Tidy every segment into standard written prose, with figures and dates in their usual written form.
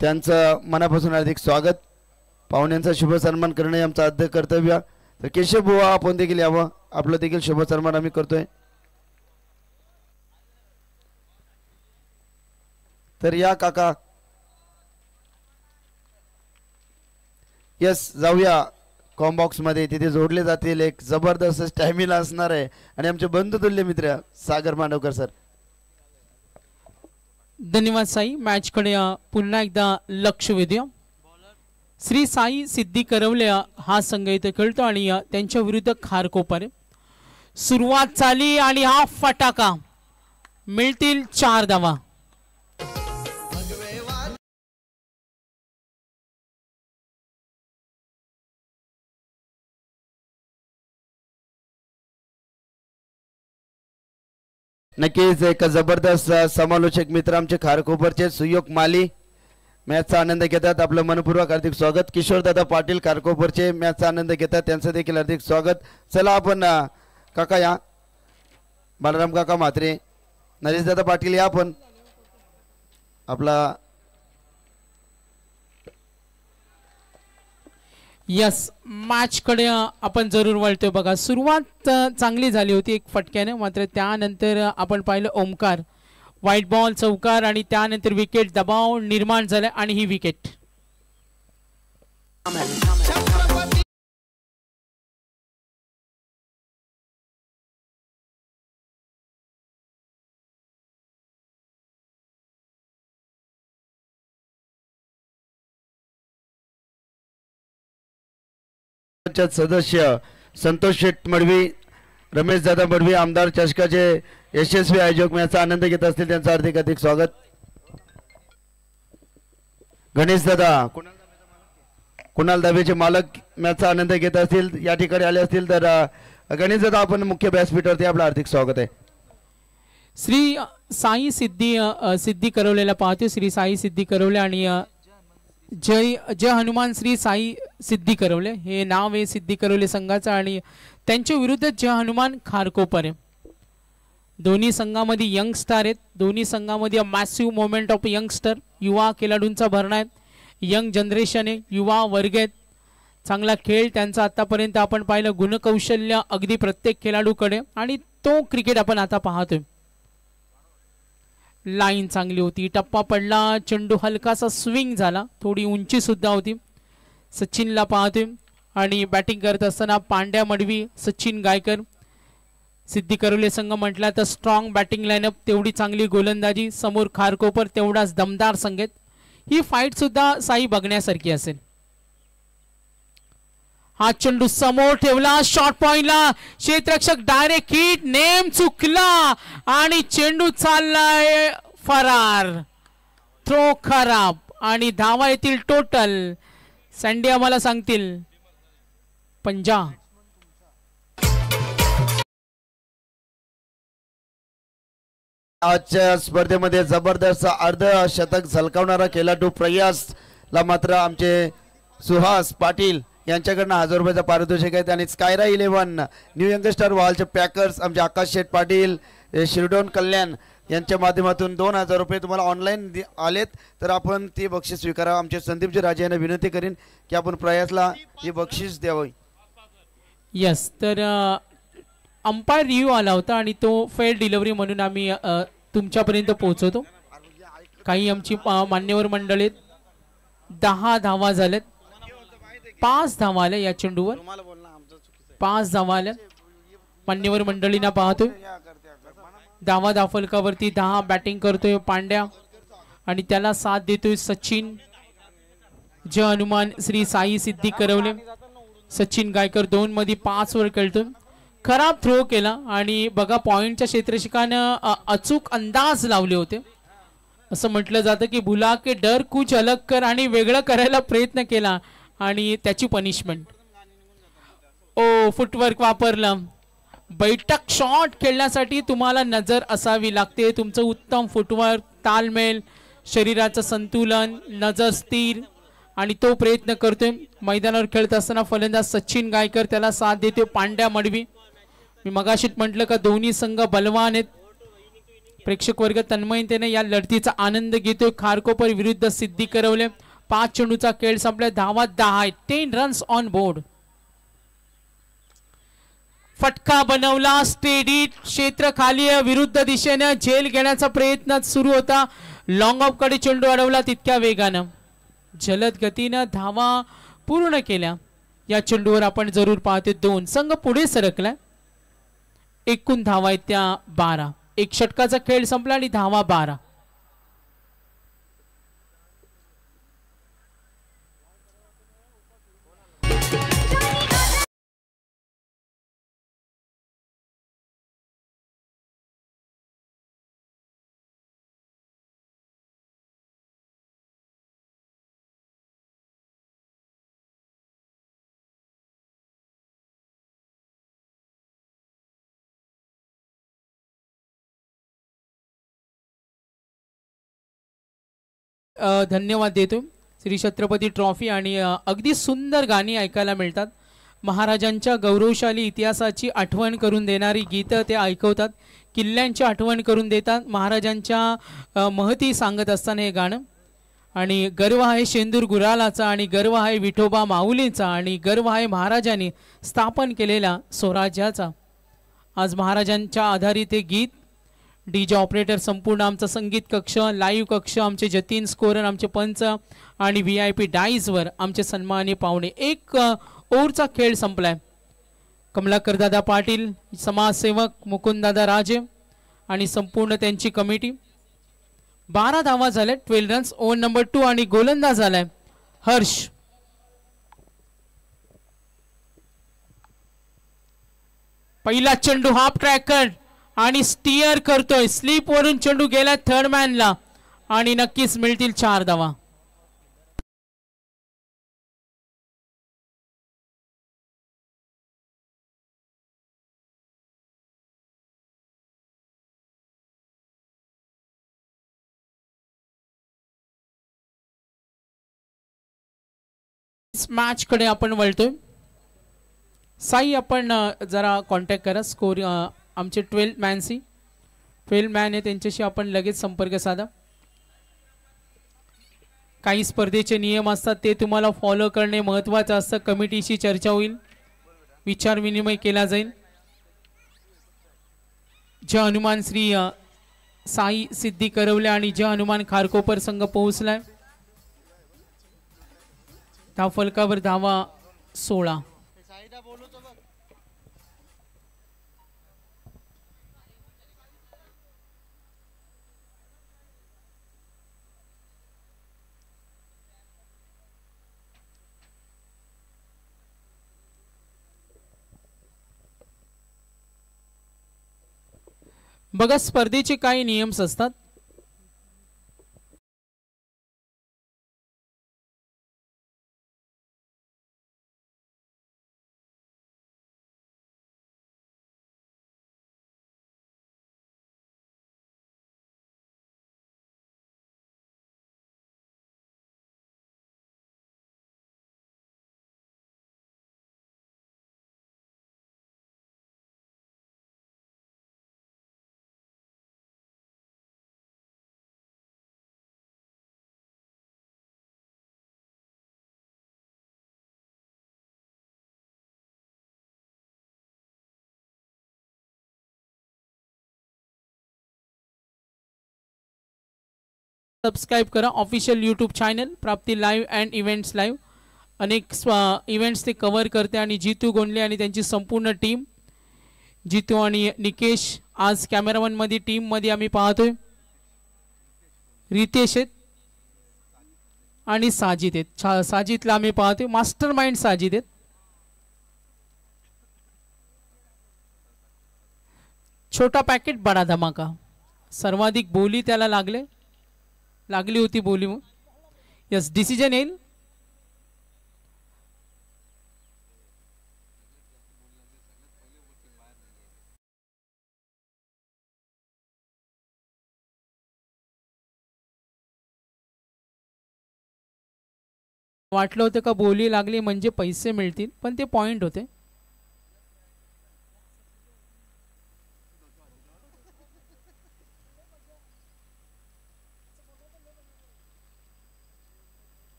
त्यांचं मनापासून हार्दिक स्वागत. पाहुण्यांचा शुभ सन्मान करणे आमचं आद्य कर्तव्य. तर केशव बुवा आपण देखील यावं, आपलं देखील शुभ सन्मान आम्ही करतोय. तर या काका. यस, जाऊया कॉम्बॉक्स मध्ये, तिथे जोडले जातील. एक जबरदस्त स्टॅमिना असणार आहे आणि आमचे बंधुतुल्य मित्र सागर मांडवकर सर. धन्यवाद साई. मॅच कडे पुन्हा एकदा लक्ष वेधूया. श्री साई सिद्धी करवले हा संघ इथे खेळतो आणि त्यांच्या विरुद्ध खारकोपर. सुरुवात झाली आणि हा फटाका, मिळतील 4 धावा. नक्कीच एक जबरदस्त समालोचक मित्र आमचे खारकोपरचे सुयोग माली मॅचचा आनंद घेतात. आपलं मनपूर्वक हार्दिक स्वागत. किशोरदादा पाटील खारकोपरचे मॅचचा आनंद घेतात, त्यांचं देखील हार्दिक स्वागत. चला आपण काका या, बालराम काका म्हात्रे, नरेशदादा पाटील या आपण. आपला यस, मॅच कडे आपण जरूर वळतोय. बघा, सुरुवात चांगली झाली होती एक फटक्याने, मात्र त्यानंतर आपण पाहिलं ओमकार व्हाईट बॉल चौकार आणि त्यानंतर विकेट, दबाव निर्माण झाला आणि ही विकेट. सदस्य संतोष शेठ मडवी, रमेश दादा मडवी, आमदार चषकाचे यशस्वी आयोजक मॅचचा आनंद घेत असतील, त्यांचं हार्दिक हार्दिक स्वागत. गणेश दादा, कुणाल दाबेचे मालक मॅचचा आनंद घेत असतील, या ठिकाणी आले असतील तर गणेश दादा आपण मुख्य व्यासपीठावरती आपलं हार्दिक स्वागत आहे. श्री साई सिद्धी करवलेला पाहतो. श्री साई सिद्धी करवले आणि जय हनुमान श्री साई सिद्धी करवले हे नाव आहे सिद्धी करवले संघाचं आणि त्यांच्या विरुद्ध जय हनुमान खारकोपर आहे. दोन्ही संघामध्ये यंगस्टार आहेत. दोन्ही संघामध्ये मॅसिव्ह मोमेंट ऑफ यंगस्टर, युवा खेळाडूंचा भरणा आहे. यंग जनरेशन आहे, युवा वर्ग आहेत. चांगला खेळ त्यांचा आतापर्यंत आपण पाहिलं, गुणकौशल्य अगदी प्रत्येक खेळाडूकडे आणि तो क्रिकेट आपण आता पाहतोय. लाईन चांगली होती, टप्पा पडला, चेंडू हलकासा स्विंग झाला, थोडी उंची सुद्धा होती. सचिनला पाहतोय आणि बॅटिंग करत असताना पांड्या मडवी, सचिन गायकर. सिद्धी करवले संघ म्हटला तर स्ट्रॉंग बॅटिंग लाईनअप, तेवढी चांगली गोलंदाजी. समोर खारकोपर तेवढाच दमदार संघ आहेत. ही फाईट सुद्धा साई बघण्यासारखी असेल. हा चेंडू समोर ठेवला, शॉर्ट पॉइंटला, क्षेत्ररक्षक डायरेक्ट हिट, नेम चुकला आणि चेंडू चाललाय फरार. थ्रो खराब आणि धावा येतील टोटल. सँडी आम्हाला सांगतील 50. आजच्या स्पर्धेमध्ये जबरदस्त अर्धशतक झलकावणारा खेळाडू प्रयासला मात्र आमचे सुहास पाटील यांच्याकडनं 1000 रुपयाचा पारितोषिक आहे. आणि स्कायरा 11 न्यू यंगस्टर वालचे पॅकर्स आमचे आकाश शेठ पाटील, शिरडोन कल्याण यांच्या माध्यमातून 2000 रुपये तुम्हाला ऑनलाईन आलेत तर आपण ती बक्षीस स्वीकारा. आमचे संदीपजी राजे यांना विनंती करीन की आपण प्रयासला ही बक्षीस द्यावी. यस, तर अंपायर रिव्ह्यू आला होता आणि तो फेल डिलिव्हरी म्हणून आम्ही तुमच्यापर्यंत पोहोचवतो. काही आमची मान्यवर मंडळी 10 धावा झाल्यात, 5 धावा आल्या या चेंडूवर, 5 धावा आल्या. मान्यवर मंडळींना पाहतोय. धावा दाफलकावरती 10 बॅटिंग करतोय पांड्या आणि त्याला साथ देतोय सचिन. जय हनुमान श्री साई सिद्धी करवले, सचिन गायकर 2 मध्ये 5 वर खेळतोय. खराब थ्रो केला आणि बघा पॉइंटच्या क्षेत्ररक्षकानं अचूक अंदाज लावले होते. असं म्हटलं जातं की भुला के डर कुछ अलग कर, आणि वेगळं करायला प्रयत्न केला आणि त्याची पनिशमेंट. ओ, फुटवर्क वापरलं. बैठक शॉट खेळण्यासाठी तुम्हाला नजर असावी लागते. तुमचं उत्तम फुटवर्क, तालमेल, शरीराचं संतुलन, नजर स्थिर आणि तो प्रयत्न करतोय. मैदानावर खेळत असताना फलंदाज सचिन गायकर त्याला साथ देतोय पांड्या मडवी. मी मगाशीच म्हटलं का दोन्ही संघ बलवान आहेत. प्रेक्षक वर्ग तन्मयतेने या लढतीचा आनंद घेतोय. खारकोपर विरुद्ध सिद्धी करवले. 5 चेंडूचा खेळ संपला. धावा 10 आहेत. 10 रन्स ऑन बोर्ड. फटका बनवला. स्टेडी क्षेत्र खाली विरुद्ध दिशेने झेल घेण्याचा प्रयत्न सुरू होता. लॉंग ऑफ कडे चेंडू अडवला तितक्या वेगानं. जलद गतीनं धावा पूर्ण केल्या. या चेंडूवर आपण जरूर पाहतो 2 संघ पुढे सरकला. एकूण धावा आहेत त्या 12. एक षटकाचा खेळ संपला आणि धावा 12. धन्यवाद देतो. श्री छत्रपती ट्रॉफी आणि अगदी सुंदर गाणी ऐकायला मिळतात. महाराजांच्या गौरवशाली इतिहासाची आठवण करून देणारी गीतं ते ऐकवतात. किल्ल्यांची आठवण करून देतात. महाराजांच्या महती सांगत असताना हे गाणं. आणि गर्व आहे शेंदूर गुरालाचा आणि गर्व आहे विठोबा माऊलीचा आणि गर्व आहे महाराजांनी स्थापन केलेल्या स्वराज्याचा. आज महाराजांच्या आधारित हे गीत. डीजे ऑपरेटर संपूर्ण आमचा संगीत कक्ष, लाईव्ह कक्ष, आमचे जतीन स्कोरर, आमचे पंच आणि VIP डाईजवर आमचे सन्माननीय पाहुणे. एक ओव्हरचा खेळ संपलाय. कमलाकर दादा पाटील, समाजसेवक मुकुंददादा राजे आणि संपूर्ण त्यांची कमिटी. 12 धावा झाल्या. 12 रन्स. ओव्हर नंबर 2 आणि गोलंदाज झालाय हर्ष. पहिला चेंडू हाफ ट्रॅकर आणि स्टिअर करतोय. स्लीप वरून चेंडू गेला थर्ड मॅनला आणि नक्कीच मिळतील 4 धावा. मॅच कडे आपण वळतोय. साई आपण जरा कॉन्टॅक्ट करा. स्कोर आमचे 12 मॅनशी 12 मॅन आहे त्यांच्याशी आपण लगेच संपर्क साधा. काही स्पर्धेचे नियम असतात ते तुम्हाला फॉलो करणे महत्त्वाचं असतं. कमिटीशी चर्चा होईल, विचार विनिमय केला जाईल. जय हनुमान श्री साई सिद्धी करवले आणि जय हनुमान खारकोपर संघ पोहोचलाय. धावफलकावर धावा 16. बघा स्पर्धेचे काही नियम्स असतात. सबस्क्राइब करा ऑफिशियल यूट्यूब चॅनल प्राप्ती लाईव्ह अँड इव्हेंट्स लाईव्ह. अनेक इव्हेंट्स ते कव्हर करते आणि जितू गोंडले आणि त्यांची संपूर्ण टीम. जितू आणि निकेश आज कॅमेरामन मध्ये टीम मध्ये आम्ही पाहतोय. रितेश आहेत आणि साजिद आहेत. साजिदला आम्ही पाहतोय. मास्टर माइंड साजिद आहेत. छोटा पॅकेट बडा धमाका. सर्वाधिक बोली त्याला लागली होती बोली. मग यस डिसिजन येईल. वाटलं होतं का बोली लागली म्हणजे पैसे मिळतील, पण ते पॉइंट होते.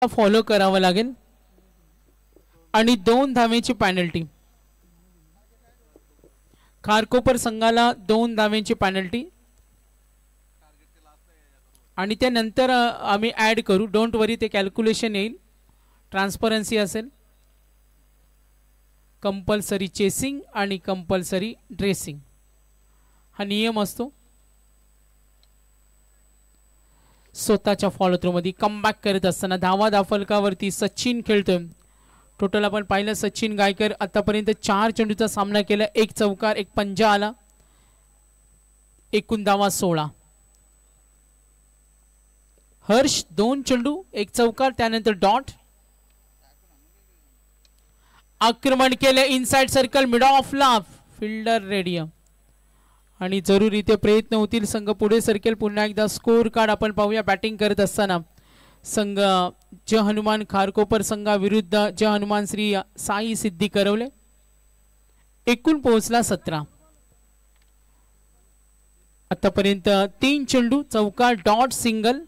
फॉलो करावं लागेल आणि 2 धावेची पेनल्टी. खारकोपर संघाला 2 धावेची पेनल्टी आणि त्यानंतर आम्ही ऍड करू. डोंट वरी, ते कॅल्क्युलेशन येईल, ट्रान्सपरन्सी असेल. कंपल्सरी चेसिंग आणि कंपल्सरी ड्रेसिंग हा नियम असतो. स्वतःच्या फॉलो थ्रो मध्ये कमबॅक करत असताना धावा दाफलकावरती सचिन खेळतोय. टोटल आपण पाहिलं सचिन गायकर आतापर्यंत 4 चेंडूचा सामना केला, 1 चौकार 1 पंजा आला, एकूण धावा 16. हर्ष 2 चेंडू 1 चौकार, त्यानंतर डॉट. आक्रमण केले इनसाइड सर्कल, मिड ऑफ ला, फिल्डर रेडी आणि जरूर इथे प्रयत्न होतील. संघ पुढे सरकेल. पुन्हा एकदा स्कोर कार्ड आपण पाहूया. बॅटिंग करत असताना संघ जय हनुमान खारकोपर संघाविरुद्ध जय हनुमान श्री साई सिद्धी करवले. एकूण पोहोचला 17. आतापर्यंत 3 चेंडू चौकार डॉट सिंगल,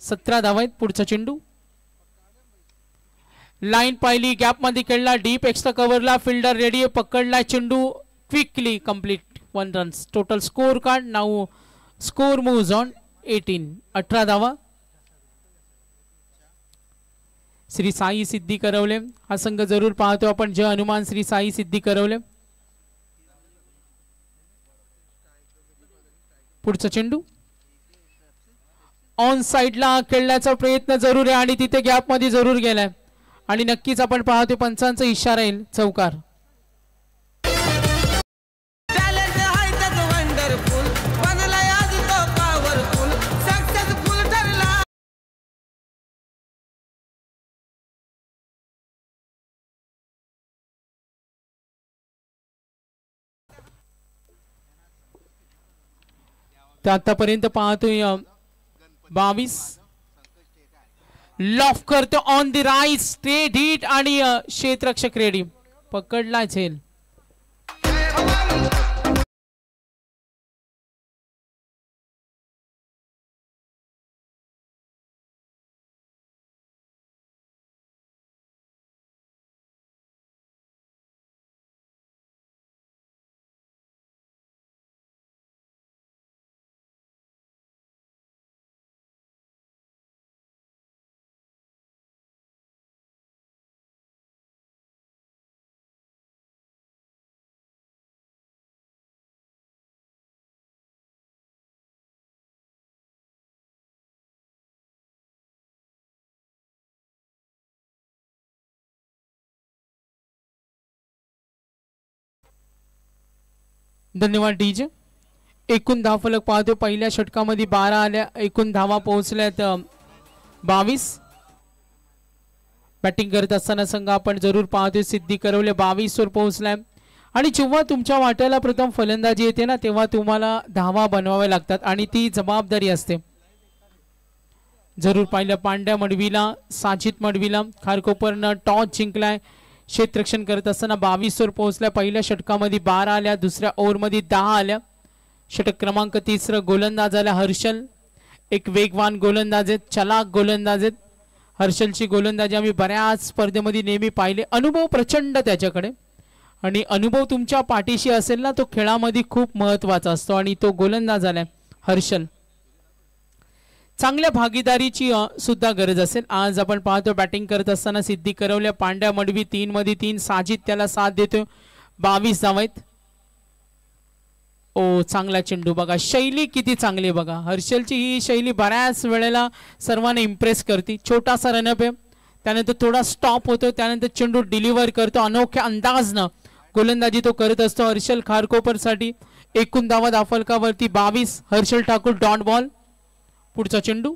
17 धावा आहेत. पुढचा चेंडू लाईन पाहिली, गॅप मध्ये खेळला, डीप एक्स्ट्रा कव्हरला, फिल्डर रेडी, पकडला चेंडू, quickly complete, 1 runs. Total score card now score moves on 18. 18 धावा. श्री साई सिद्धी करवले हा संघ जरूर पाहतो आपण. जय हनुमान श्री साई सिद्धी करवले. पुढचा चेंडू ऑन साइडला खेळण्याचा प्रयत्न जरूर आहे आणि तिथे गॅप मध्ये जरूर गेलाय आणि नक्कीच आपण पाहतो पंचांचा इशारा येईल, चौकार. आतापर्यंत पाहतोय 22 लॉफ करतो on the right, straight hit आणि क्षेत्ररक्षक रेडी, पकडला झेल. धन्यवाद डीजे. एकूण धावफलक पाहतो. पहिल्या षटकामध्ये 12 आल्या, एकूण धावा पोहोचल्यात 22. बॅटिंग करत असताना संघ आपण जरूर पाहतो सिद्धी करवले 22 वर पोहोचलाय आणि जेव्हा तुमच्या वाट्याला प्रथम फलंदाजी येते ना तेव्हा तुम्हाला धावा बनवाव्या लागतात आणि ती जबाबदारी असते. जरूर पाहिलं पांड्या मडवीला, साजिद मडवीला खारकोपरनं टॉस जिंकलाय. क्षेत्ररक्षण करत असताना 22 वर पोहोचल्या. पहिल्या षटकामध्ये 12 आल्या, दुसऱ्या ओव्हरमध्ये 10 आल्या. षटक क्रमांक 3 गोलंदाज आला हर्षल. एक वेगवान गोलंदाज आहेत, चलाक गोलंदाज आहेत. हर्षलची गोलंदाजी आम्ही बऱ्याच स्पर्धेमध्ये नेहमी पाहिले. अनुभव प्रचंड त्याच्याकडे आणि अनुभव तुमच्या पाठीशी असेल ना तो खेळामध्ये खूप महत्त्वाचा असतो आणि तो गोलंदाज आलाय हर्षल. चांगल्या भागीदारीची सुद्धा गरज असेल. आज आपण पाहतो बॅटिंग करत असताना सिद्धी करवल्या. पांड्या मडवी 3 मध्ये 3, साजिद त्याला साथ देतो. 22 धावा आहेत. ओ चांगला चेंडू बघा, शैली किती चांगली बघा. हर्षलची ही शैली बऱ्याच वेळेला सर्वांना इम्प्रेस करते. छोटासा रनअप आहे, त्यानंतर थोडा स्टॉप होतो, त्यानंतर चेंडू डिलिव्हर करतो. अनोख्या अंदाजनं गोलंदाजी तो करत असतो हर्षल खारकोपरसाठी. एकूण धावा दाफलकावरती 22. Harshal Thakur dot ball. पुढचा चेंडू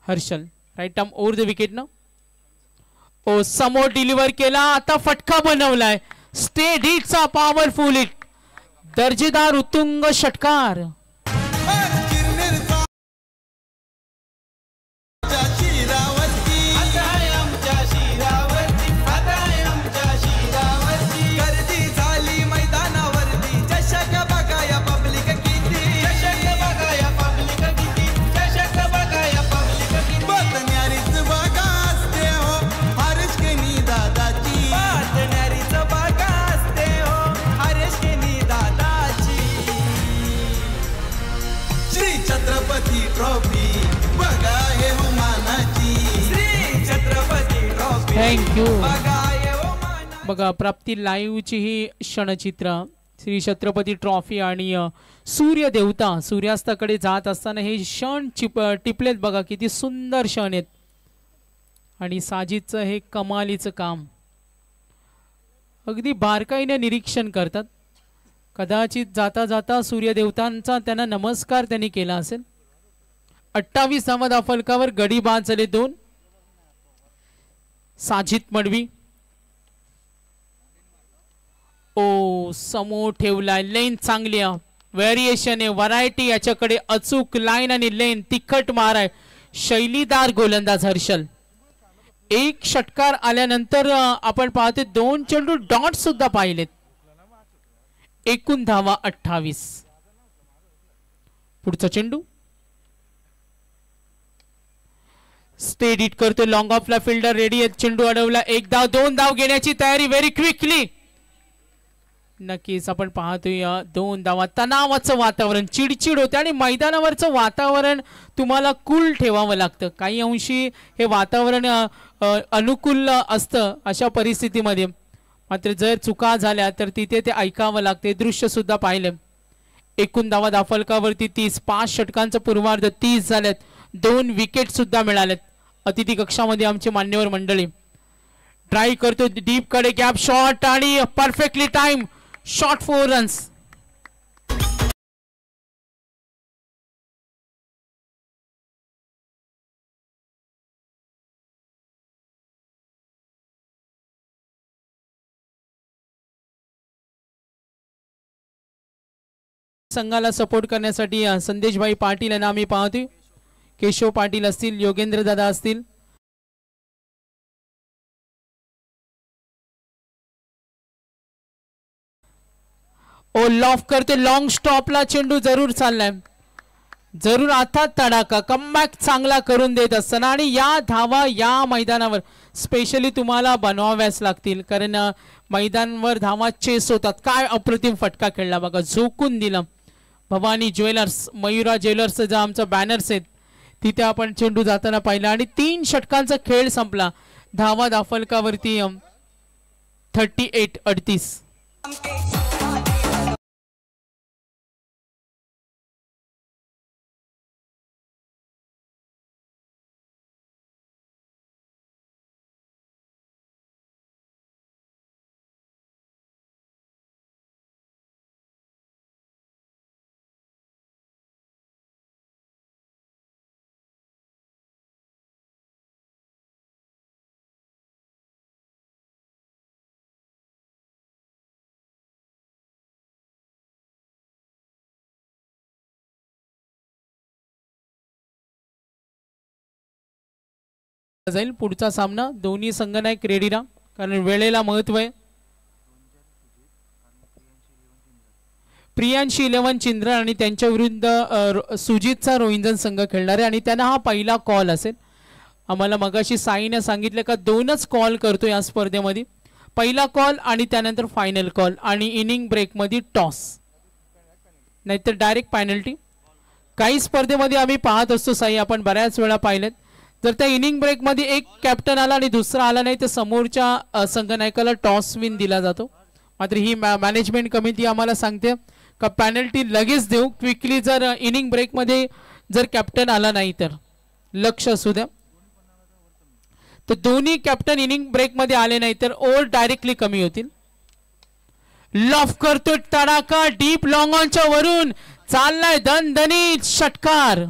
Harshal right arm over the wicket ना. ओ समोर डिलिव्हर केला, आता फटका बनवलाय. स्टेट हिटचा पॉवरफुल हिट, दर्जेदार उत्तुंग षटकार. थँक्यू. बघा प्राप्ती लाईव्हची ही क्षणचित्र श्री छत्रपती ट्रॉफी आणि सूर्यदेवता सूर्यास्ताकडे जात असताना हे क्षण टिपलेत. बघा किती सुंदर क्षण आहेत आणि साजिदचं हे कमालीचं काम अगदी बारकाईने निरीक्षण करतात. कदाचित जाता जाता सूर्यदेवतांचा त्यांना नमस्कार त्यांनी केला असेल. 28 धावा फलकावर गडी बाद झाले 2. साजिद मडवी ओ समोर ठेवलाय. लेन चांगली व्हेरिएशन आहे, व्हरायटी याच्याकडे. अचूक लाईन आणि लेन तिखट मार आहे. शैलीदार गोलंदाज हर्षल. एक षटकार आल्यानंतर आपण पाहतो 2 चेंडू डॉट सुद्धा पाहिलेत. एकूण धावा 28. पुढचा चेंडू स्टेड हिट करतो. लॉंग ऑफला फिल्डर रेडी आहे. चेंडू अडवला. 1 धाव 2 धाव घेण्याची तयारी व्हेरी क्विकली. नक्कीच आपण पाहतोय 2 धावा. तणावाचं वातावरण, चिडचिड होते आणि मैदानावरचं वातावरण तुम्हाला कूल ठेवावं लागतं. काही अंशी हे वातावरण अनुकूल असतं अशा परिस्थितीमध्ये. मात्र जर चुका झाल्या तर तिथे ते ऐकावं लागते. दृश्य सुद्धा पाहिलं. एकूण धावा दाफलकावरती 30. 5 षटकांचं पूर्वार्ध 30 झालेत. 2 विकेट सुद्धा मिळालेत. अतिथी कक्षामध्ये आमचे मान्यवर मंडळी. ट्राय करतो डीप कडे गॅप शॉट आणि परफेक्टली टाइम शॉट 4 रन्स. संघाला सपोर्ट करण्यासाठी संदेशभाई पाटील यांना आम्ही पाहतोय. केशव पाटील असतील, योगेंद्र दादा असतील. ओ लॉफ करते. लॉंग स्टॉपला चेंडू जरूर चाललाय. जरूर आता तडाका कमबॅक चांगला करून देत असताना आणि या धावा या मैदानावर स्पेशली तुम्हाला बनवाव्याच लागतील कारण मैदानावर धावा चेस होतात. काय अप्रतिम फटका खेळला बघा. झोकून दिला. भवानी ज्वेलर्स, मयुरा ज्वेलर्स जो आमचा बॅनर्स आहेत तिथे आपण चेंडू जाताना पाहिला आणि 3 षटकांचा खेळ संपला. धावा दाफलकावरती 38-38. जाईल पुढचा सामना. दोन्ही संघनायक रेडी ना कारण वेळेला महत्व आहे. प्रियांशी 11 चिंद्र आणि त्यांच्या विरुद्ध सुजितचा रोहिंजन संघ खेळणार आहे आणि त्यांना हा पहिला कॉल असेल. आम्हाला मगाशी साईने सांगितलं का 2च कॉल करतो या स्पर्धेमध्ये. पहिला कॉल आणि त्यानंतर फायनल कॉल आणि इनिंग ब्रेक मध्ये टॉस नाहीतर डायरेक्ट पेनल्टी. काही स्पर्धेमध्ये आम्ही पाहत असतो साई आपण बऱ्याच वेळा पाहिलेत जर त्या इनिंग ब्रेक मध्ये एक कॅप्टन आला आणि दुसरा आला नाही तर समोरच्या संघनायकाला टॉस विन दिला जातो. मात्र ही मॅनेजमेंट कमिटी आम्हाला सांगते का पेनल्टी लगेच देऊ क्विकली जर इनिंग ब्रेक मध्ये जर कॅप्टन आला नाही तर. लक्ष असू द्या. तर दोन्ही कॅप्टन इनिंग ब्रेक मध्ये आले नाही तर ओव्हर डायरेक्टली कमी होतील. लॉफ करतो तडाका डीप लॉंग ऑनच्या वरून चाललाय दणदणीत षटकार.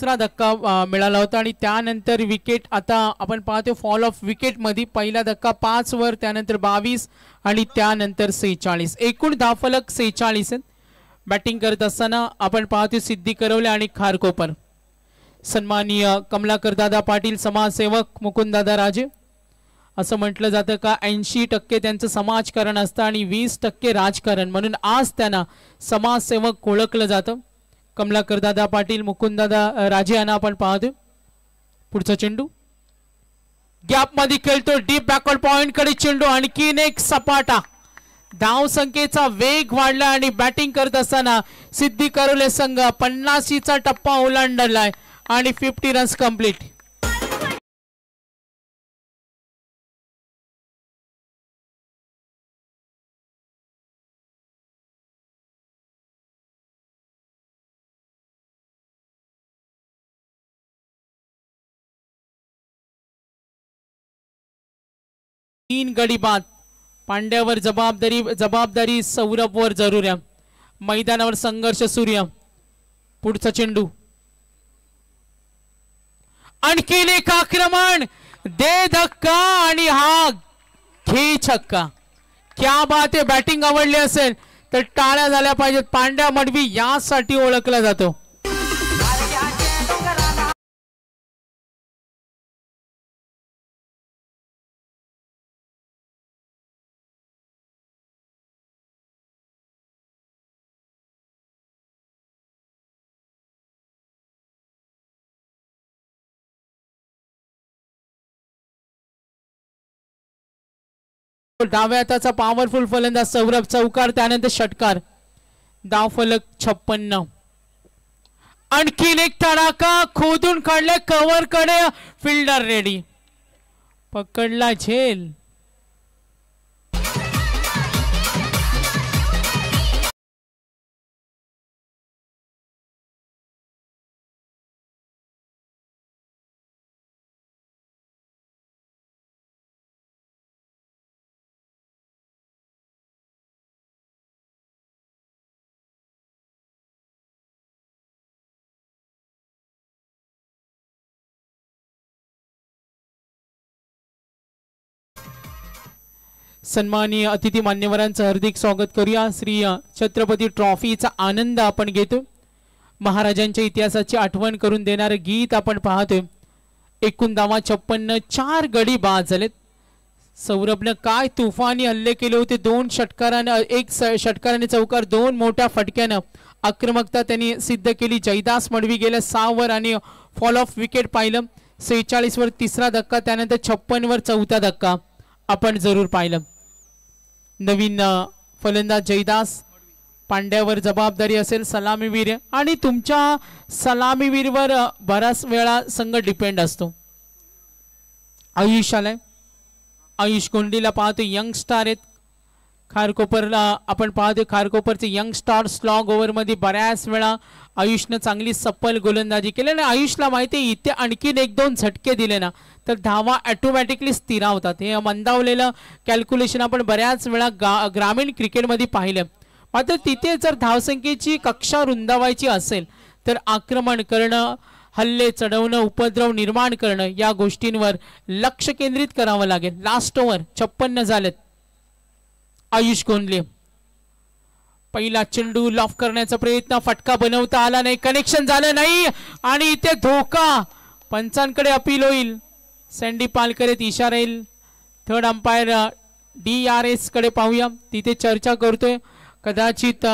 दुसरा धक्का मिळाला होता आणि त्यानंतर विकेट आता आपण पाहतो फॉल ऑफ विकेट मध्ये पहिला धक्का 5 वर, त्यानंतर 22 आणि त्यानंतर 46. एकूण धावफलक 46 आहेत. बॅटिंग करत असताना आपण पाहतो सिद्धी करवले आणि खारकोपर. सन्माननीय कमलाकर दादा पाटील समाजसेवक मुकुंददादा राजे. असं म्हटलं जातं का 80% त्यांचं समाजकारण असतं आणि 20% राजकारण, म्हणून आज त्यांना समाजसेवक ओळखलं जातं. कमलाकर दादा पाटील मुकुंददादा राजे यांना आपण पाहतो. पुढचा चेंडू गॅप मध्ये खेळतो, डीप बॅकवर्ड पॉइंट कडे चेंडू, आणखीन एक सपाटा. धाव संख्येचा वेग वाढला आणि बॅटिंग करत असताना सिद्धी करवले संघ 50चा टप्पा ओलांडलाय आणि 50 रन्स कंप्लीट. तीन गडी बाद. पांड्यावर जबाबदारी सौरभवर जरूर आहे. मैदानावर संघर्ष सूर्य. पुढचा चेंडू आणखीन एक आक्रमण, दे धक्का आणि हा घे छक्का. क्या बात आहे. बॅटिंग आवडली असेल तर टाळ्या झाल्या पाहिजेत. पांड्या मडवी यासाठी ओळखला जातो. डाव्या हाताचा पॉवरफुल फलंदाज सौरभ चौकार, त्यानंतर षटकार. धावफलक 56. आणखीन एक तडाखा, खोदून काढले कव्हर कडे, फिल्डर रेडी, पकडला झेल. सन्माननीय अतिथी मान्यवरांचं हार्दिक स्वागत करूया. श्री छत्रपती ट्रॉफीचा आनंद आपण घेतो. महाराजांच्या इतिहासाची आठवण करून देणारे गीत आपण पाहतोय. एकूण धावा 56, 4 गडी बाद झालेत. सौरभने काय तुफानी हल्ले केले होते. 2 षटकाराने, 1 षटकाराने चौकार, 2 मोठ्या फटक्यानं आक्रमकता त्यांनी सिद्ध केली. जयदास मडवी गेल्या 6 वर आणि फॉल ऑफ विकेट पाहिलं. 46 वर तिसरा धक्का, त्यानंतर 56 वर चौथा धक्का आपण जरूर पाहिलं. नवीन फलंदाज जयदास, पांड्यावर जबाबदारी असेल, सलामीवीर, आणि तुमच्या सलामीवीरवर बराच वेळा संघ डिपेंड असतो. आयुष आलाय. आयुष कोंडीला पाहतो, यंग स्टार आहेत. खारकोपरला आपण पाहतो, खारकोपरचे यंग स्टार स्लॉग ओव्हर मध्ये बऱ्याच वेळा आयुषनं चांगली सप्पल गोलंदाजी केली आणि आयुषला माहिती आहे इथे आणखीन 1-2 झटके दिले ना तर धावा ऑटोमॅटिकली स्थिरावतात. हे मंदावलेलं कॅल्क्युलेशन आपण बऱ्याच वेळा ग्रामीण क्रिकेटमध्ये पाहिलं. मात्र तिथे जर धावसंख्येची कक्षा रुंदावायची असेल तर आक्रमण करणं, हल्ले चढवणं, उपद्रव निर्माण करणं या गोष्टींवर लक्ष केंद्रित करावं लागेल. लास्ट ओव्हर 56 झालेत. आयुष कोंडले पहिला चेंडू लॉफ करण्याचा प्रयत्न, फटका बनवता आला नाही, कनेक्शन झालं नाही आणि इथे धोका. पंचांकडे अपील होईल. सँडी पालकर इशारा येईल. थर्ड अंपायर DRS कडे पाहूया, तिथे चर्चा करतोय. कदाचित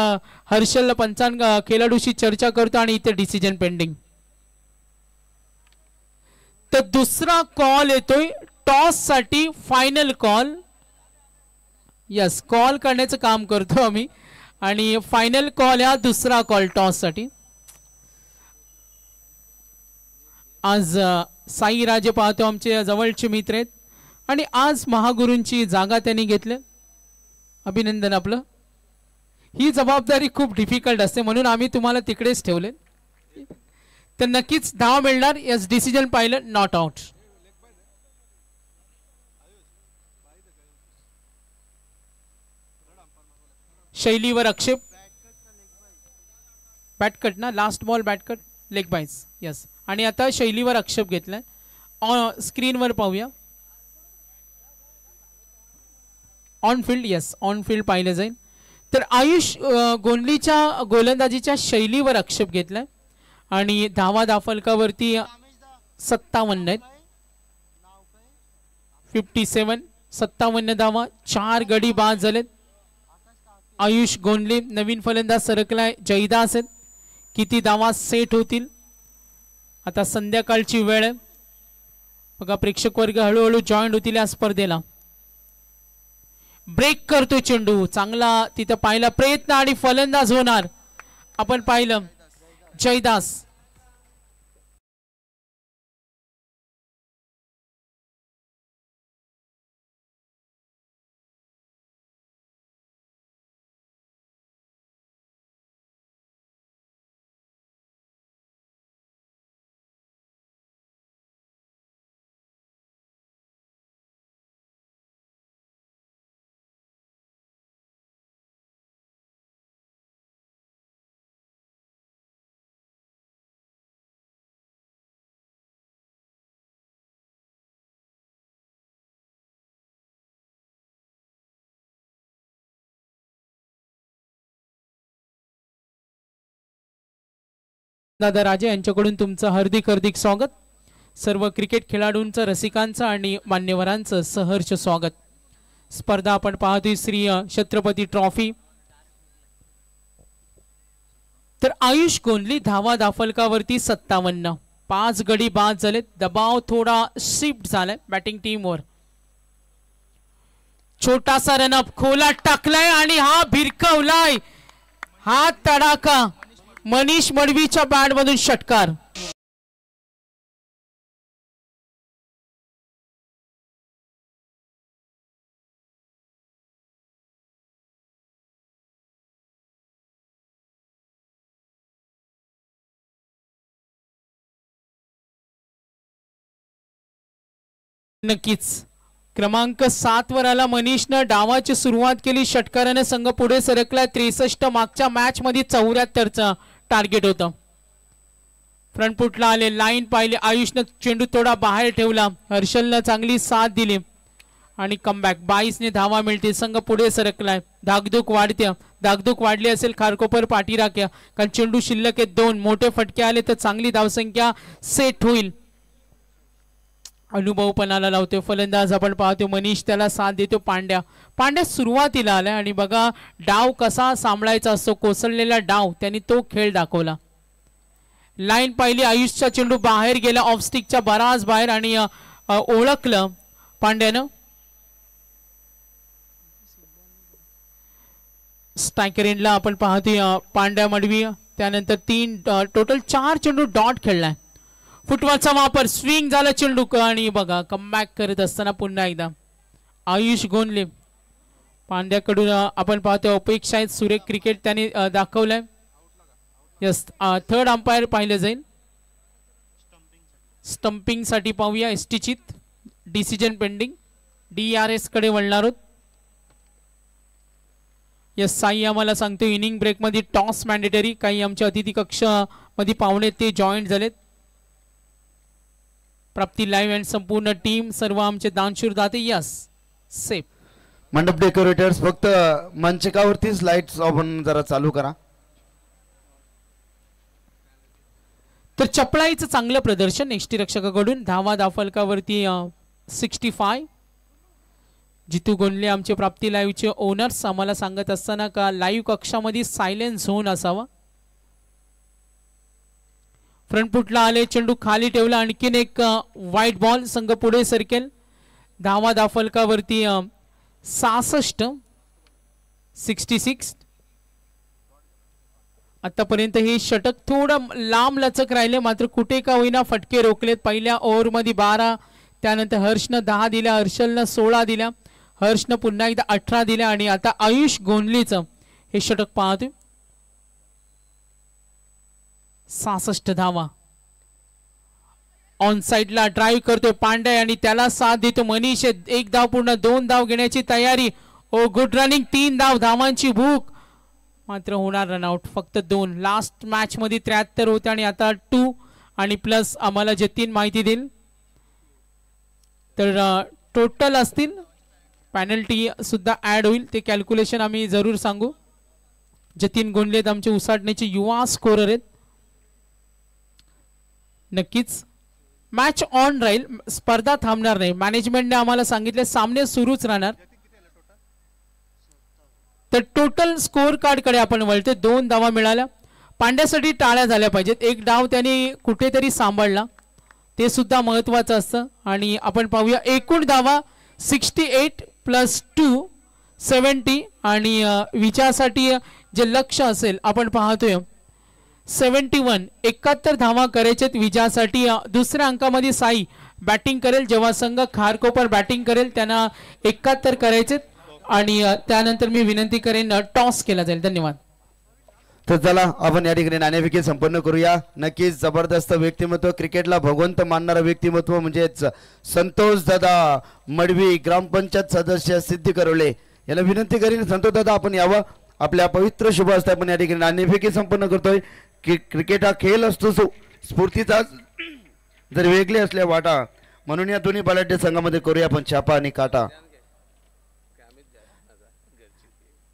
हर्षल पंचां खेळाडूशी चर्चा करतो आणि इथे डिसिजन पेंडिंग. तर दुसरा कॉल येतोय टॉस साठी, फायनल कॉल. यस, कॉल करण्याचं काम करतो आम्ही आणि फायनल कॉल हा दुसरा कॉल टॉस साठी. आज साई राजे पाहतो आमचे जवळचे मित्र आहेत आणि आज महागुरूंची जागा त्यांनी घेतली. अभिनंदन आपलं. ही जबाबदारी खूप डिफिकल्ट असते म्हणून आम्ही तुम्हाला तिकडेच ठेवले. तर नक्कीच धाव मिळणार. यस, डिसिजन पाहिलं, नॉट आउट. शैलीवर आक्षेप. बॅट कट ना, last ball bat cut. Leg byes. Yes. आणि आता शैलीवर आक्षेप घेतलाय. स्क्रीनवर पाहूया. On field. Yes, on field पाहिलं जाईल. तर आयुष गोंधलीच्या गोलंदाजीच्या शैलीवर आक्षेप घेतलाय आणि धावा दाफलकावरती 57 आहेत. 57 धावा. 4 गडी बाद झालेत. आयुष गोंधले नवीन फलंदाज सरकलाय जयदास आहेत. किती धावा सेट होतील आता संध्याकाळची वेळ आहे बघा. प्रेक्षक वर्ग हळूहळू जॉईन होतील या स्पर्धेला. ब्रेक करतो चेंडू. चांगला तिथं पाहिला प्रयत्न आणि फलंदाज होणार. आपण पाहिलं जयदास. दादा राजे यांच्याकडून तुमचं हार्दिक स्वागत. सर्व क्रिकेट खेळाडूंचं, रसिकांचं आणि मान्यवरांचं सहर्ष स्वागत. स्पर्धा आपण पाहतोय श्री छत्रपती ट्रॉफी. तर आयुष गोंधली धावा दाफलकावरती 57. 5 गडी बाद झालेत. दबाव थोडा शिफ्ट झालाय बॅटिंग टीमवर. छोटासा रनअप खोलात टाकलाय आणि हा भिरकवलाय. हा तडाखा मनीष मडवीच्या बॅट मधून षटकार. नक्कीच क्रमांक 7 वर आला मनीषनं. डावाची सुरुवात केली. षटकाराने संघ पुढे सरकला. 63. मागच्या मॅच मध्ये 74चा टार्गेट होतं. फ्रंट फुटला आले. लाईन पाहिले. आयुषनं चेंडू थोडा बाहेर ठेवला. हर्षलनं चांगली साथ दिली आणि कमबॅक. 22ने धावा मिळते. संघ पुढे सरकलाय. धाकधूक वाढते. धाकधूक वाढली असेल खारकोपर पाठीराख्या कारण चेंडू शिल्लक आहेत 2. मोठे फटके आले तर चांगली धावसंख्या सेट होईल. अनुभव पणाला लावतो फलंदाज. आपण पाहतो मनीष त्याला साथ देतो. पांड्या सुरुवातीला आलाय आणि बघा डाव कसा सांभाळायचा असतो. कोसळलेला डाव त्यांनी तो खेळ दाखवला. लाईन पाहिली. आयुषचा चेंडू बाहेर गेला. ऑफ स्टिकच्या बराच बाहेर आणि ओळखलं पांड्यानं. स्ट्रायकर एंडला आपण पाहतोय पांड्या मडवी. त्यानंतर 3 टोटल 4 चेंडू डॉट खेळलाय. फुटबॉलचा वापर. स्विंग झाला चेंडू आणि बघा कमबॅक करत असताना पुन्हा एकदा आयुष गोंधले. पांड्याकडून आपण पाहतो अपेक्षा आहेत. सुरेख क्रिकेट त्यांनी दाखवलंय. यस. थर्ड अंपायर पाहिलं जाईल. स्टंपिंग साठी पाहूया. एसटीचित डिसिजन पेंडिंग. DRS कडे वळणार आहोत. यस. साई आम्हाला सांगतो इनिंग ब्रेक मध्ये टॉस मॅन्डेटरी. काही आमच्या अतिथी कक्ष मध्ये पाहुणे ते जॉईंट झालेत. प्राप्ती लाईव्ह अँड संपूर्ण टीम सर्व आमचे दानशूर दाते. Yes safe. मंडप डेकोरेटर्स फक्त मंचकावरतीच लाईट्स आपण जरा चालू करा. तर चपळाईचं चांगलं प्रदर्शन यष्टीरक्षकाकडून. धावा दाफलकावरती 65. जितू गोंधले आमचे प्राप्ती लाईव्हचे ओनर्स आम्हाला सांगत असताना का लाईव्ह कक्षामध्ये सायलेन्स झोन असावा. फ्रंट फुटला आले. चेंडू खाली ठेवला. आणखीन एक व्हाईट बॉल. संघ पुढे सरकेल. धावा दाफलकावरती 66. 66. आतापर्यंत हे षटक थोडं लांब लचक राहिले मात्र कुठे का होईना फटके रोखलेत. पहिल्या ओव्हरमध्ये 12. त्यानंतर हर्षनं 10 दिल्या. हर्षलनं 16 दिल्या. हर्षनं पुन्हा एकदा 18 दिल्या आणि आता आयुष गोंधलीचं हे षटक पाहतोय. 66 धावा. ऑन साइडला ड्राईव्ह करतोय पांड्या आणि त्याला साथ देतो मनीष. 1 धाव पूर्ण. 2 धाव घेण्याची तयारी. ओ गुड रनिंग. 3 धाव. धावांची भूक मात्र होणार रनआउट. फक्त 2. लास्ट मॅच मध्ये 73 होते आणि आता 2 आणि प्लस आम्हाला जतीन माहिती देईल. तर टोटल असतील, पॅनल्टी सुद्धा ऍड होईल, ते कॅल्क्युलेशन आम्ही जरूर सांगू. जतीन गोंडलेत आमचे उसाटण्याचे युवा स्कोरर आहेत. नक्कीच मॅच ऑन राहील, स्पर्धा थांबणार नाही. मॅनेजमेंटने आम्हाला सांगितले सामने सुरूच राहणार. तर टोटल स्कोर कार्ड कडे आपण वळते. 2 धावा मिळाल्या. पांड्यासाठी टाळ्या झाल्या पाहिजेत. एक डाव त्याने कुठेतरी सांभाळला, ते सुद्धा महत्वाचं असतं. आणि आपण पाहूया एकूण धावा 68 + 2 70. आणि विजयासाठी जे लक्ष असेल आपण पाहतोय 71 71 धावा करायचेत विजयासाठी. दुसऱ्या अंकामध्ये साई बॅटिंग करेल, जेव्हा संघ खारकोपर बॅटिंग करेल त्यांना 71 करायचेत. आणि त्यानंतर मी विनंती करेन टॉस केला जाईल. धन्यवाद. तर चला आपण या ठिकाणी नाणेफेकी संपन्न करूया. नक्कीच जबरदस्त व्यक्तिमत्व, क्रिकेटला भगवंत मानणारं व्यक्तिमत्व म्हणजेच संतोष दादा मडवी, ग्रामपंचायत सदस्य सिद्धी करवले याला विनंती करीन, संतोष दादा आपण यावं. आपल्या पवित्र शुभ हस्ते आपण या ठिकाणी नाणेफेकी संपन्न करतोय. क्रिकेट हा खेळ असतो, स्फूर्तीचा जर वेगळे असल्या वाटा, म्हणून या दोन्ही बलाढ्य संघामध्ये करूया आपण छापा आणि काटा.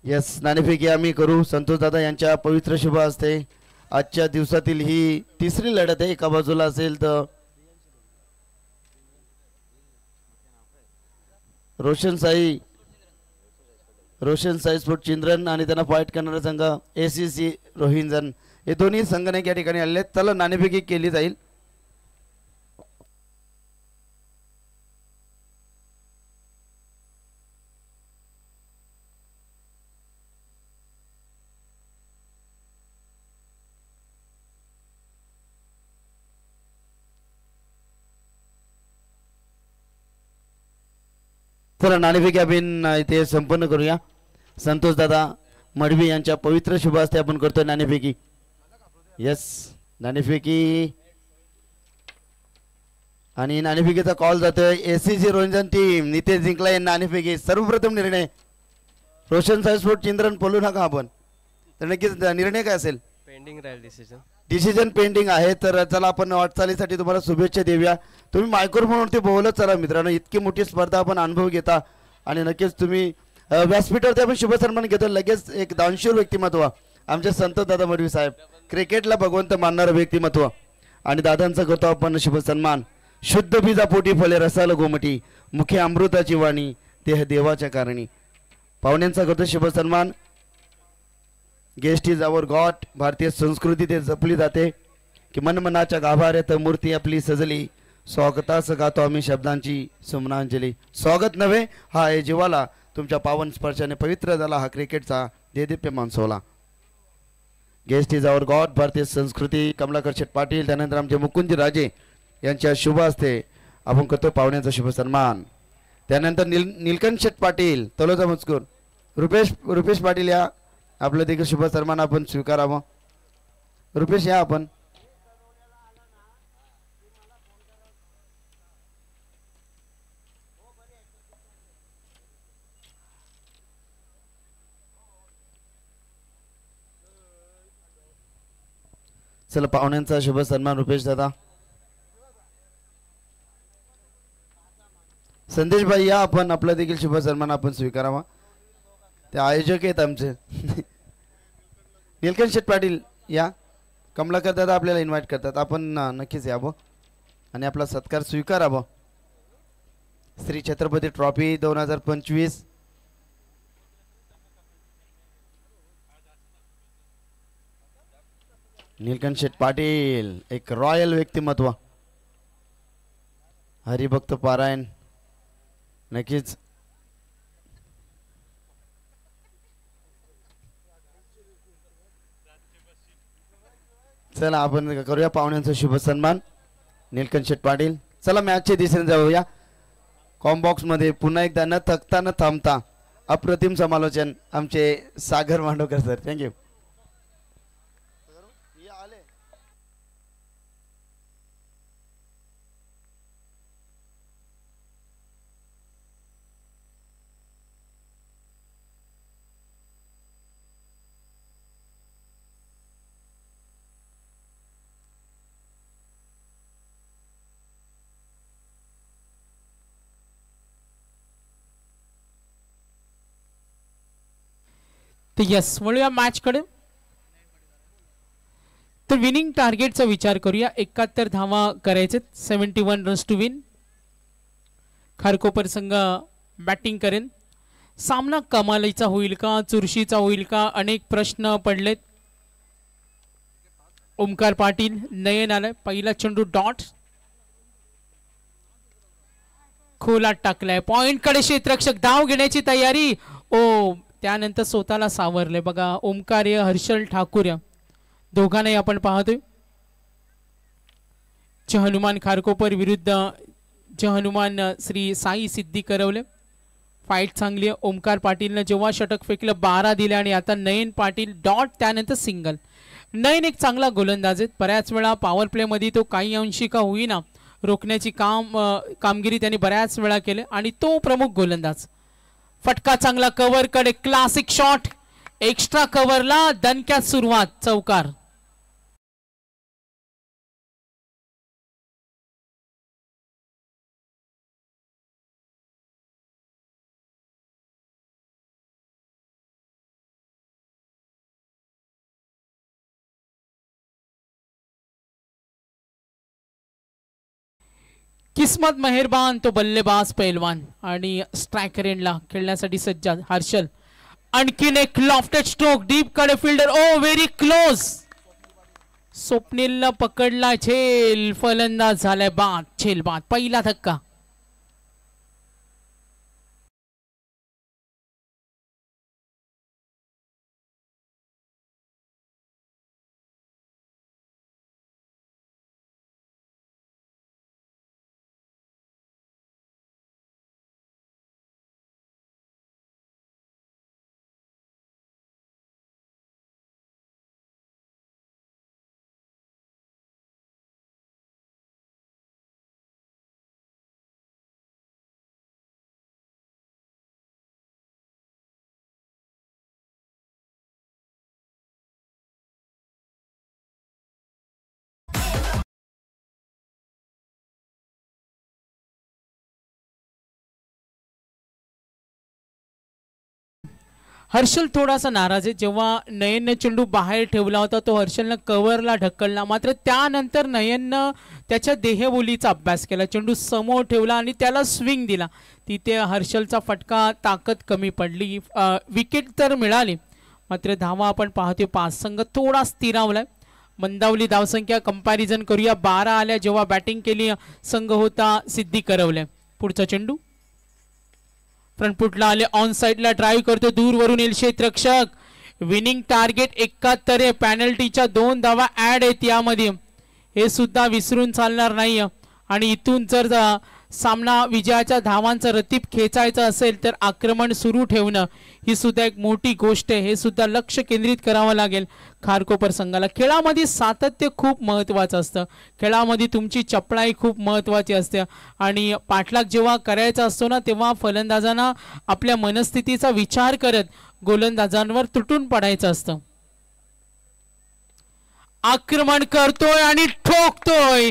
यस, नाणेफेकी आम्ही करू. संतोष दादा यांच्या पवित्र शुभ हस्ते आजच्या दिवसातील ही तिसरी लढत आहे. एका बाजूला असेल तर रोशन साई स्पोर्ट चिंद्रन आणि त्यांना फाईट करणारा संघ ACC रोहिंजन, हे दोन्ही संघाने या ठिकाणी आलेले आहेत. चला नाणेफेकी केली जाईल. चला नाणेफेकी आपण इथे संपन्न करूया. संतोष दादा मडवी यांच्या पवित्र शुभ हस्ते आपण करतोय नाणेफेकी. यस, नाणेफेकी आणि नाणेफेकीचा कॉल जातोय. ACC रोहिंजन टीम नितेश जिंकला यांना नाणेफेकी. सर्वप्रथम निर्णय रोशन साई स्पोर्ट चिंद्रन बोलू नका आपण, तर नक्कीच निर्णय काय असेल? पेंडिंग राहील डिसिजन पेंडिंग आहे. तर चला आपण वाटचालीसाठी तुम्हाला शुभेच्छा देऊया. तुम्ही मायक्रोफोनवरती बोलत चला मित्रांनो, इतकी मोठी स्पर्धा आपण अनुभव घेता आणि नक्कीच तुम्ही व्यासपीठावरती आपण शुभ सन्मान घेतो. लगेच एक दानशूर व्यक्तिमत्व आमचे संतोष दादा मडवी साहेब, क्रिकेटला भगवंत मानणारं व्यक्तिमत्व, आणि दादांचा करतो आपण शुभ सन्मान. शुद्ध बीजा पोटी फले रसाल गोमटी, मुखे अमृताची वाणी देह देवाच्या कारणी. पाहुण्यांचा करतो शुभ सन्मान. Guest is our god. भारतीय संस्कृती ते जपली जाते की मनमनाच्या गाभाऱ्यात मूर्ती आपली सजली, स्वागतास गातो आम्ही शब्दांची सुमनांजली. स्वागत नव्हे हा आहे जीवाला, तुमच्या पावन स्पर्शाने पवित्र झाला हा क्रिकेटचा देदीप्यमान सोहळा. Guest is our god. भारतीय संस्कृती कमलाकर शेठ पाटील, त्यानंतर आमचे मुकुंदजी राजे यांच्या शुभ हस्ते आपण करतो पाहुण्यांचा शुभ सन्मान. त्यानंतर नीलकंठ शेठ पाटील तलोजा मजकूर, रुपेश पाटील या आपलं देखील शुभ सन्मान आपण स्वीकारावं. रुपेश या आपण. चला पाहुण्यांचा शुभ सन्मान रुपेश दादा. संदेश भाई या आपण, आपला देखील शुभ सन्मान आपण स्वीकारावा. ते आयोजक आहेत आमचे. नीलकंठ शेठ पाटील या. कमलाकर दादा आपल्याला इन्व्हाइट करतात, आपण नक्कीच यावं आणि आपला सत्कार स्वीकारावा. श्री छत्रपती ट्रॉफी 2025. नीलकंठ शेठ पाटील एक रॉयल व्यक्तिमत्व, हरिभक्त पारायण. नक्कीच चला आपण करूया पाहुण्यांचा शुभ सन्मान. नीलकंठ शेठ पाटील. चला मॅचच्या दिशेने जाऊया. कॉम्बॉक्स मध्ये पुन्हा एकदा न थकता न थांबता अप्रतिम समालोचन आमचे सागर मांडवकर सर. थँक्यू. तर यस वळूया मॅच कडे. तर विनिंग टार्गेटचा विचार करूया. 71 धावा करायचे, 71 रन्स टू विन. खारकोपर संघ बॅटिंग करेन. सामना कमालीचा होईल का, चुरशीचा होईल का, अनेक प्रश्न पडलेत. ओमकार पाटील, नयन आलाय, पहिला चेंडू डॉट, खोलात टाकलाय, पॉइंट कडे क्षेत्ररक्षक, धाव घेण्याची तयारी. ओ त्यानंतर स्वतःला सावरले बघा. ओमकार हर्षल ठाकूर दोघांनाही आपण पाहतोय. जय हनुमान खारकोपर विरुद्ध जय हनुमान श्री साई सिद्धी करवले. फाईट चांगली आहे. ओमकार पाटीलनं जेव्हा षटक फेकलं 12 दिले आणि आता नयन पाटील डॉट, त्यानंतर सिंगल. नयन एक चांगला गोलंदाज आहे. बऱ्याच वेळा पॉवर प्ले मध्ये तो काही अंशी का होईना रोखण्याची कामगिरी त्यांनी बऱ्याच वेळा केले आणि तो प्रमुख गोलंदाज. फटका चांगला, कव्हर कडे क्लासिक शॉट, एक्स्ट्रा कव्हरला दणक्यात सुरुवात, चौकार. किस्मत मेहरबान तो बल्लेबाज पैलवान आणि स्ट्रायकर एंडला खेळण्यासाठी सज्ज हर्षल. आणखीन एक लॉफ्टेड स्ट्रोक, डीप कडे फिल्डर, ओ व्हेरी क्लोज. स्वप्नीलनं पकडला, झेल, फलंदाज झालाय बाद, झेल बाद, पहिला धक्का. हर्षल थोडासा नाराज आहे. जेव्हा नयनने चेंडू बाहेर ठेवला होता तो हर्षलनं कव्हरला ढकलला, मात्र त्यानंतर नयननं त्याच्या देहबोलीचा अभ्यास केला, चेंडू समोर ठेवला आणि त्याला स्विंग दिला. तिथे हर्षलचा फटका ताकद कमी पडली. विकेट तर मिळाली, मात्र धावा आपण पाहतोय 5. संघ थोडा स्थिरावलाय. मंदावली धावसंख्या कंपॅरिझन करूया. 12 आल्या जेव्हा बॅटिंग केली संघ होता सिद्धी करवले. पुढचा चेंडू फ्रंटफुटला आले, ऑन साइडला ड्राइव्ह करतो, दूरवरून येईल क्षेत्ररक्षक. विनिंग टार्गेट 71 आहे. पॅनल्टीच्या 2 धावा ऍड आहेत यामध्ये, हे सुद्धा विसरून चालणार नाही. आणि इथून जर सामना विजयाच्या धावांचा रतीप खेचायचा असेल तर आक्रमण सुरू ठेवणं ही सुद्धा एक मोठी गोष्ट आहे. हे सुद्धा लक्ष केंद्रित करावं लागेल खारकोपर संघाला. खेळामध्ये सातत्य खूप महत्त्वाचं असतं. खेळामध्ये तुमची चपळाई खूप महत्त्वाची असते आणि पाठलाग जेव्हा करायचा असतो ना, तेव्हा फलंदाजांना आपल्या मनस्थितीचा विचार करत गोलंदाजांवर तुटून पडायचं असतं. आक्रमण करतोय आणि ठोकतोय.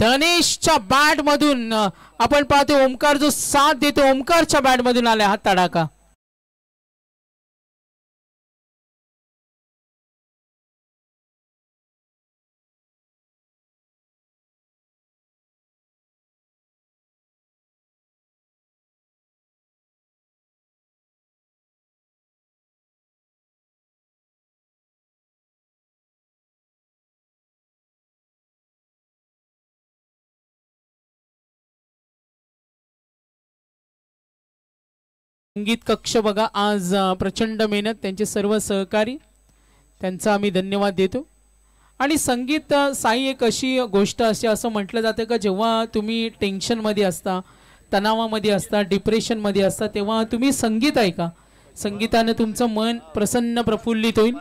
धनेशच्या बॅट मधून आपण पाहतो ओमकार जो साथ देतो, ओमकारच्या बॅट मधून आला हा तडाखा. संगीत कक्ष बघा आज प्रचंड मेहनत, त्यांचे सर्व सहकारी, त्यांचा आम्ही धन्यवाद देतो. आणि संगीत साई एक अशी गोष्ट असते, असं म्हटलं जातं का जेव्हा तुम्ही टेन्शनमध्ये असता, तणावामध्ये असता, डिप्रेशनमध्ये असता, तेव्हा तुम्ही संगीत ऐका. संगीताने तुमचं मन प्रसन्न प्रफुल्लित होईल.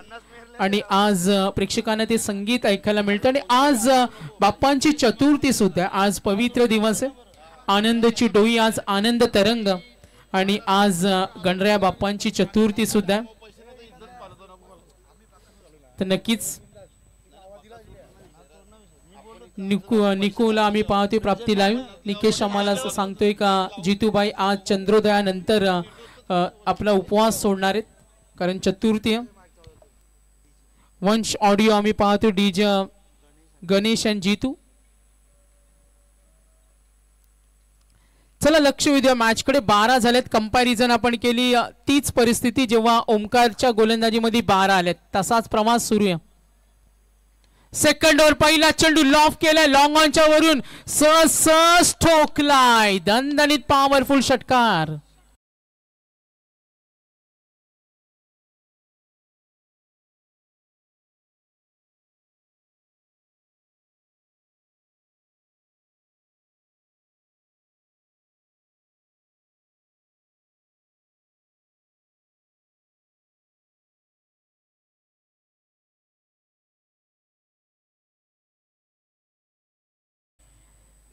आणि आज प्रेक्षकांना ते संगीत ऐकायला मिळतं. आणि आज बाप्पांची चतुर्थी सुद्धा, आज पवित्र दिवस आहे. आनंदाची डोई, आज आनंद तरंग, आणि आज गणराया बाप्पांची चतुर्थी सुद्धा. तर नक्कीच निकोला आम्ही पाहतोय प्राप्ती लाईव्ह. निकेश आम्हाला सांगतोय का जितूबाई आज चंद्रोदयानंतर आपला उपवास सोडणार आहेत. कारण चतुर्थी वंश ऑडिओ आम्ही पाहतो डीजे गणेश आणि जीतू. चला लक्ष देऊया मॅच कडे. 12 झालेत. कंपॅरिझन आपण केली तीच परिस्थिती जेव्हा ओमकारच्या गोलंदाजीमध्ये 12 आलेत तसाच प्रवास सुरू आहे. सेकंड ओव्हर पहिला चेंडू लॉफ केलाय लॉंग ऑनच्या वरून सहज ठोकलाय. दणदणीत पॉवरफुल षटकार.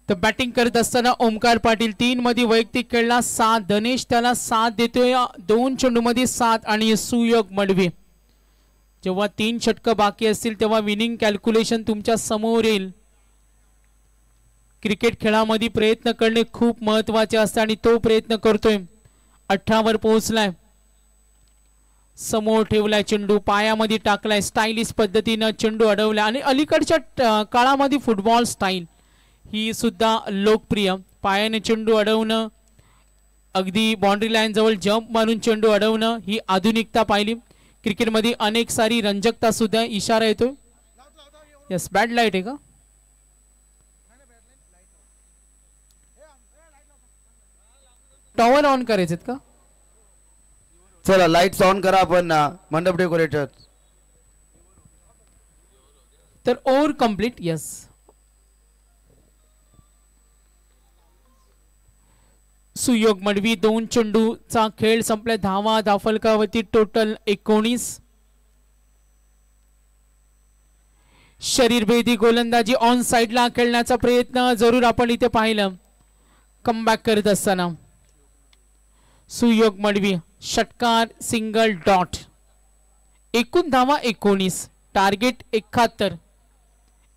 तर बॅटिंग करत असताना ओमकार पाटील 3 मध्ये वैयक्तिक खेळला 7. धनेश त्याला 7 देतोय. 2 चेंडू मध्ये 7 आणि सुयोग मडवी. जेव्हा 3 षटकं बाकी असतील तेव्हा विनिंग कॅल्क्युलेशन तुमच्या समोर येईल. क्रिकेट खेळामध्ये प्रयत्न करणे खूप महत्वाचे असते आणि तो प्रयत्न करतोय. 18 वर पोहोचलाय. समोर ठेवलाय चेंडू पायामध्ये टाकलाय. स्टायलिश पद्धतीनं चेंडू अडवलाय आणि अलीकडच्या काळामध्ये फुटबॉल स्टाईल ही सुद्धा लोकप्रिय. पायाने चेंडू अडवणं अगदी बाउंड्री लाईन जवळ जंप मारून चेंडू अडवणं ही आधुनिकता पाहिली. क्रिकेटमध्ये अनेक सारी रंजकता सुद्धा इशारा येतो. यस बॅड लाईट आहे का? टॉवर ऑन करायचे का? चला लाईट्स ऑन करा आपण मंडप डेकोरेटर. तर ओव्हर कंप्लीट. यस सुयोग मडवी 2 चेंडूचा खेळ संपला. धावा धाफलकावरती टोटल 19. शरीरभेदी गोलंदाजी ऑन साइडला खेळण्याचा प्रयत्न जरूर आपण इथे पाहिलं. कमबॅक करत असताना सुयोग मडवी षटकार सिंगल डॉट. एकूण धावा 19. टार्गेट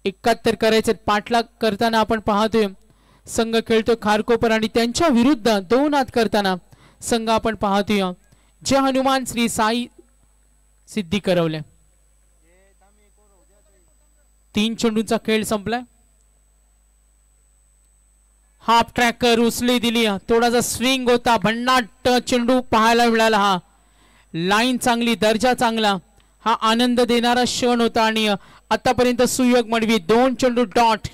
71 करायचे. पाठलाग करताना आपण पाहतोय संघ खेळतो खारकोपर आणि त्यांच्या विरुद्ध 2 हात करताना संघ आपण पाहतोय जय हनुमान श्री साई सिद्धी करवले. 3 चेंडूंचा खेळ संपलाय. हाफ ट्रॅकर उचली दिली. थोडासा स्विंग होता. भन्नाट चेंडू पाहायला मिळाला. हा लाईन चांगली दर्जा चांगला. हा आनंद देणारा क्षण होता आणि आतापर्यंत सुयोग मडवी 2 चेंडू डॉट.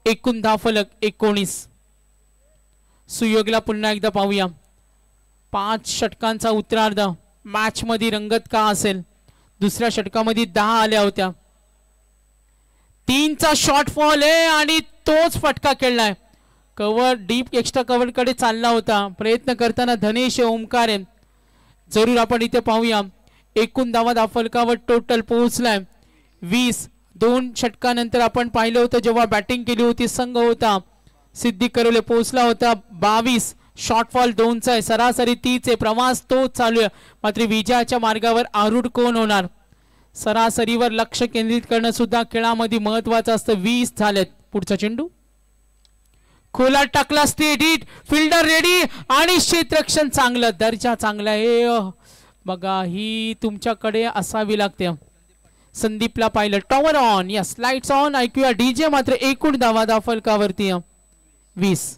एकूण धाफलक 19. सुयोगला पुन्हा एकदा पाहूया. 5 षटकांचा उत्तरार्ध मॅच मध्ये रंगत का असेल. दुसऱ्या षटकामध्ये 10 आल्या होत्या. 3चा शॉर्ट फॉल आहे आणि तोच फटका खेळलाय. कव्हर डीप एक्स्ट्रा कव्हर कडे चालला होता. प्रयत्न करताना धनेश ओमकार आहे. जरूर आपण इथे पाहूया. एकूण धावा धाफलकावर टोटल पोहोचलाय 20. 2 षटकानंतर आपण पाहिलं होतं जेव्हा बॅटिंग केली होती संघ होता सिद्धी करवले पोहोचला होता 22. शॉर्टफॉल 2चा आहे. सरासरी 30 आहे. प्रवास तो चालू आहे. मात्र विजयाच्या मार्गावर आरूढ कोण होणार. सरासरीवर लक्ष केंद्रित करणं सुद्धा खेळामध्ये महत्वाचं असतं. 20 झालेत. पुढचा चेंडू खोलात टाकला. State hit. फिल्डर रेडी आणि क्षेत्ररक्षण चांगलं. दर्जा चांगला आहे. बघा ही तुमच्याकडे असावी लागते. संदीपला पाहिलं. Tower on. Yes lights on. ऐकूया डीजे. मात्र एकूण धावा धाफलकावरती 20.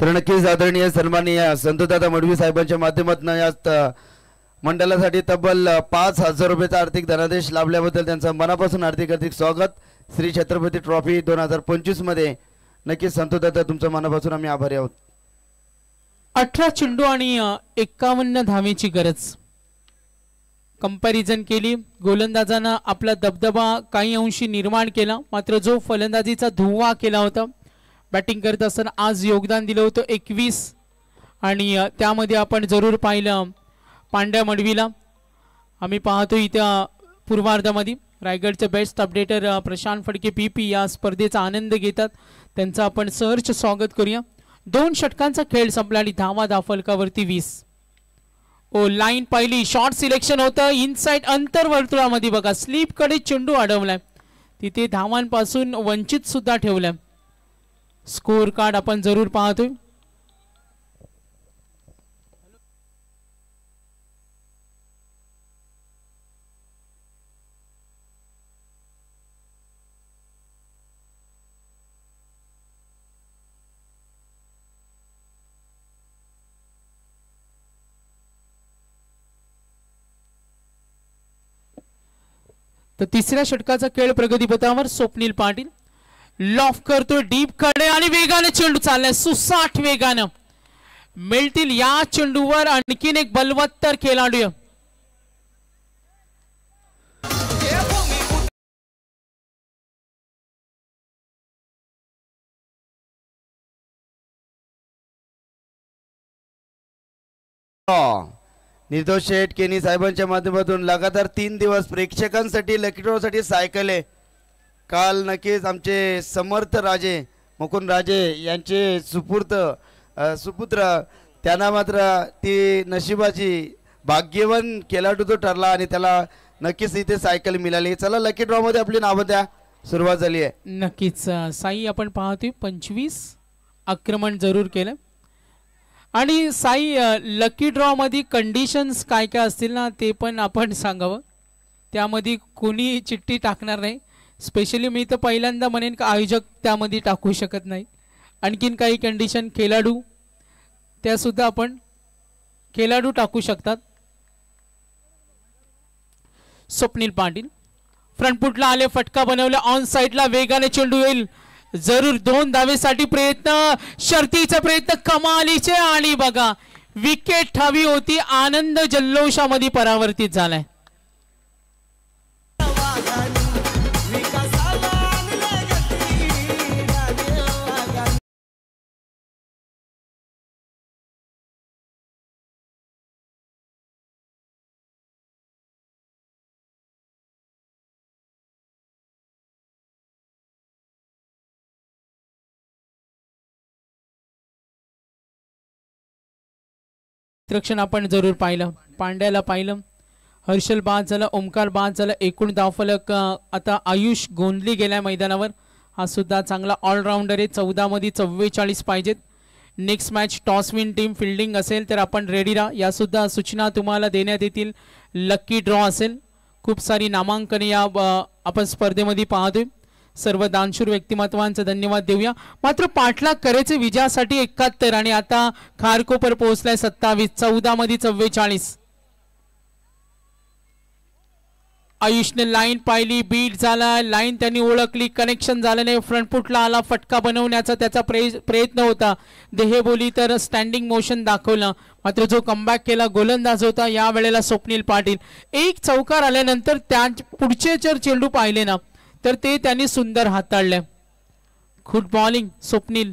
तर नक्कीच आदरणीय सन्माननीय संतदादा मडवी साहेबांच्या माध्यमातून या मंडळासाठी तब्बल 5,000 रुपयाचा आर्थिक धनादेश लाभल्याबद्दल त्यांचं मनापासून हार्दिक स्वागत. श्री छत्रपती ट्रॉफी 2025 मध्ये नक्कीच संतदादा तुमच्या मनापासून आम्ही आभारी आहोत. 18 चेंडू आणि 51 धावेची गरज. कंपॅरिझन केली, गोलंदाजांना आपला दबदबा काही अंशी निर्माण केला, मात्र जो फलंदाजीचा धुव्वा केला होता बॅटिंग करत असताना आज योगदान दिलं होतं 21 आणि त्यामध्ये आपण जरूर पाहिलं पांड्या मडवीला. आम्ही पाहतो इथं पूर्वार्धामध्ये रायगडचे बेस्ट अपडेटर प्रशांत फडके PP या स्पर्धेचा आनंद घेतात, त्यांचं आपण सहर्ष स्वागत करूया. 2 षटकांचा खेळ संपला आणि धावा फलकावरती 20. ओ लाईन पाहिली, शॉर्ट सिलेक्शन होतं इनसाइड अंतर्वर्तुळामध्ये बघा, स्लीप कडे चेंडू अडवलाय, तिथे धावांपासून वंचित सुद्धा ठेवलाय. स्कोर कार्ड आपण जरूर पाहतोय. तर तिसऱ्या षटकाचा खेळ प्रगतीपथावर स्वप्नील पाटील लॉफ करतोय डीप कडे आणि वेगाने चेंडू चाललाय, सुसाट वेगानं मिळतील या चेंडूवर आणखीन एक बलवत्तर खेळाडू. निर्दोष शेठ केनी साहेबांच्या माध्यमातून लगातार 3 दिवस प्रेक्षकांसाठी लकी ड्रॉ साठी सायकल आहे. काल नक्कीच आमचे समर्थ राजे मुकुंद राजे यांचे सुपुत्र त्यांना मात्र ती नशिबाची भाग्यवान खेळाडू तो ठरला आणि त्याला नक्कीच इथे सायकल मिळाली. चला लकी ड्रॉ मध्ये आपली नावं द्या, सुरुवात झाली आहे. नक्कीच साई आपण पाहतोय 25 आक्रमण जरूर केलं आणि साई लकी ड्रॉ मध्ये कंडिशन्स काय काय असतील ना ते पण आपण सांगावं. त्यामध्ये कोणी चिठ्ठी टाकणार नाही, स्पेशली मी तर पहिल्यांदा म्हणेन का आयोजक त्यामध्ये टाकू शकत नाही. आणखीन काही कंडिशन खेळाडू त्यासुद्धा आपण खेळाडू टाकू शकतात. स्वप्नील पाटील फ्रंट फुटला आले, फटका बनवला, ऑन साइडला वेगाने चेंडू येईल, जरूर 2 धावेसाठी प्रयत्न, शर्तीचा प्रयत्न कमालीचे आणि बघा विकेट हवी होती, आनंद जल्लोषामध्ये परावर्तित झालाय. रक्षण आपण जरूर पाहिलं, पांड्याला पाहिलं, हर्षल बाद झाला, ओमकार बाद झाला. एकूण धावफलक आता आयुष गोंधली गेल्या मैदानावर, हा सुद्धा चांगला ऑलराऊंडर आहे. 14 मध्ये 44 पाहिजेत. Next match toss win team fielding असेल तर आपण रेडी राहा, या सुद्धा सूचना तुम्हाला देण्यात येतील. लकी ड्रॉ असेल, खूप सारी नामांकने या आपण स्पर्धेमध्ये पाहतोय. सर्व दानशूर व्यक्तिमत्वांचा धन्यवाद देऊया. मात्र पाठलाग करायचे विजयासाठी 71 आणि आता खारकोपर पोहोचलाय 27. 14 मध्ये 44. आयुषने लाईन पाहिली, बीट झाला, लाईन त्यांनी ओळखली, कनेक्शन झालं नाही, फ्रंट फुटला आला, फटका बनवण्याचा त्याचा प्रयत्न होता, देहबोली तर स्टँडिंग मोशन दाखवलं, मात्र जो कमबॅक केला गोलंदाज होता या वेळेला स्वप्नील पाटील. एक चौकार आल्यानंतर त्या पुढचे जर चेंडू पाहिले ना तर ते त्यांनी सुंदर हाताळले. गुड बॉलिंग स्वप्नील,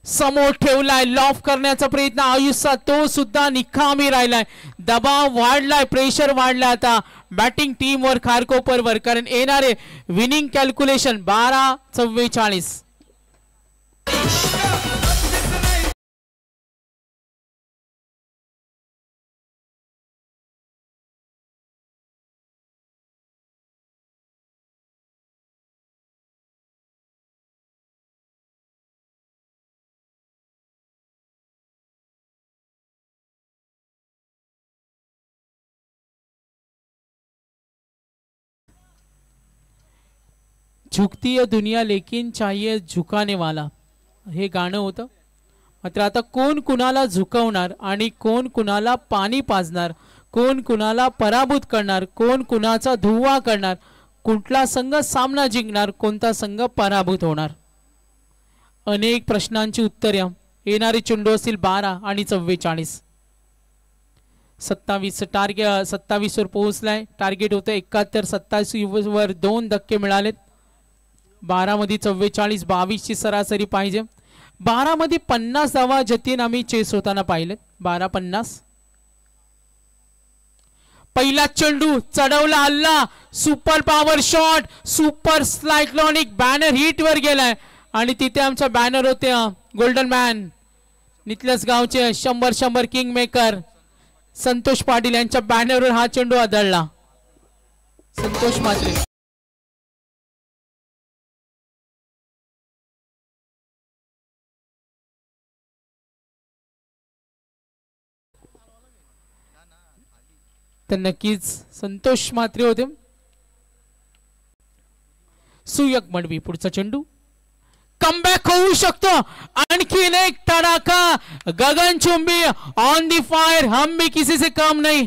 समोर ठेवलाय, लॉफ करण्याचा प्रयत्न आयुषचा तो सुद्धा निकामी राहिलाय. दबाव वाढलाय, प्रेशर वाढलाय आता बॅटिंग टीम वर खारकोपर वर, कारण येणारे विनिंग कॅल्क्युलेशन 12-44. झुकती है दुनिया लेकिन चाहिए झुकाने वाला, हे गाणं होतं. मात्र आता कोण कुणाला झुकवणार आणि कोण कुणाला पाणी पाजणार, कोण कुणाला पराभूत करणार, कोण कुणाचा धुव्वा करणार, कुठला संघ सामना जिंकणार, कोणता संघ पराभूत होणार, अनेक प्रश्नांची उत्तरे. येणारे चेंडू असतील 12 आणि 44. 27 टार्गेट 27 वर पोहोचलाय. टार्गेट होतं 71. 27 वर 2 धक्के मिळालेत. 12 मध्ये 44, 22 ची सरासरी पाहिजे. 12 मध्ये 50 धावा जतीन आम्ही चेस होताना पाहिलेत. 12-50. पहिला चेंडू चढवला हल्ला. Super power shot, super cyclonic banner hit वर गेलाय आणि तिथे आमचा बॅनर होते गोल्डन मॅन नितलस गावचे 100 किंग मेकर संतोष पाटील यांच्या बॅनरवर हा चेंडू आदळला. संतोष म्हात्रे. तर नक्कीच संतोष म्हात्रे होते. सुयोग मडवी पुढचा चेंडू कमबॅक होऊ शकतो. आणखीन एक तडाखा गगनचुंबी ऑन दी फायर. हम भी किसी से कम नहीं.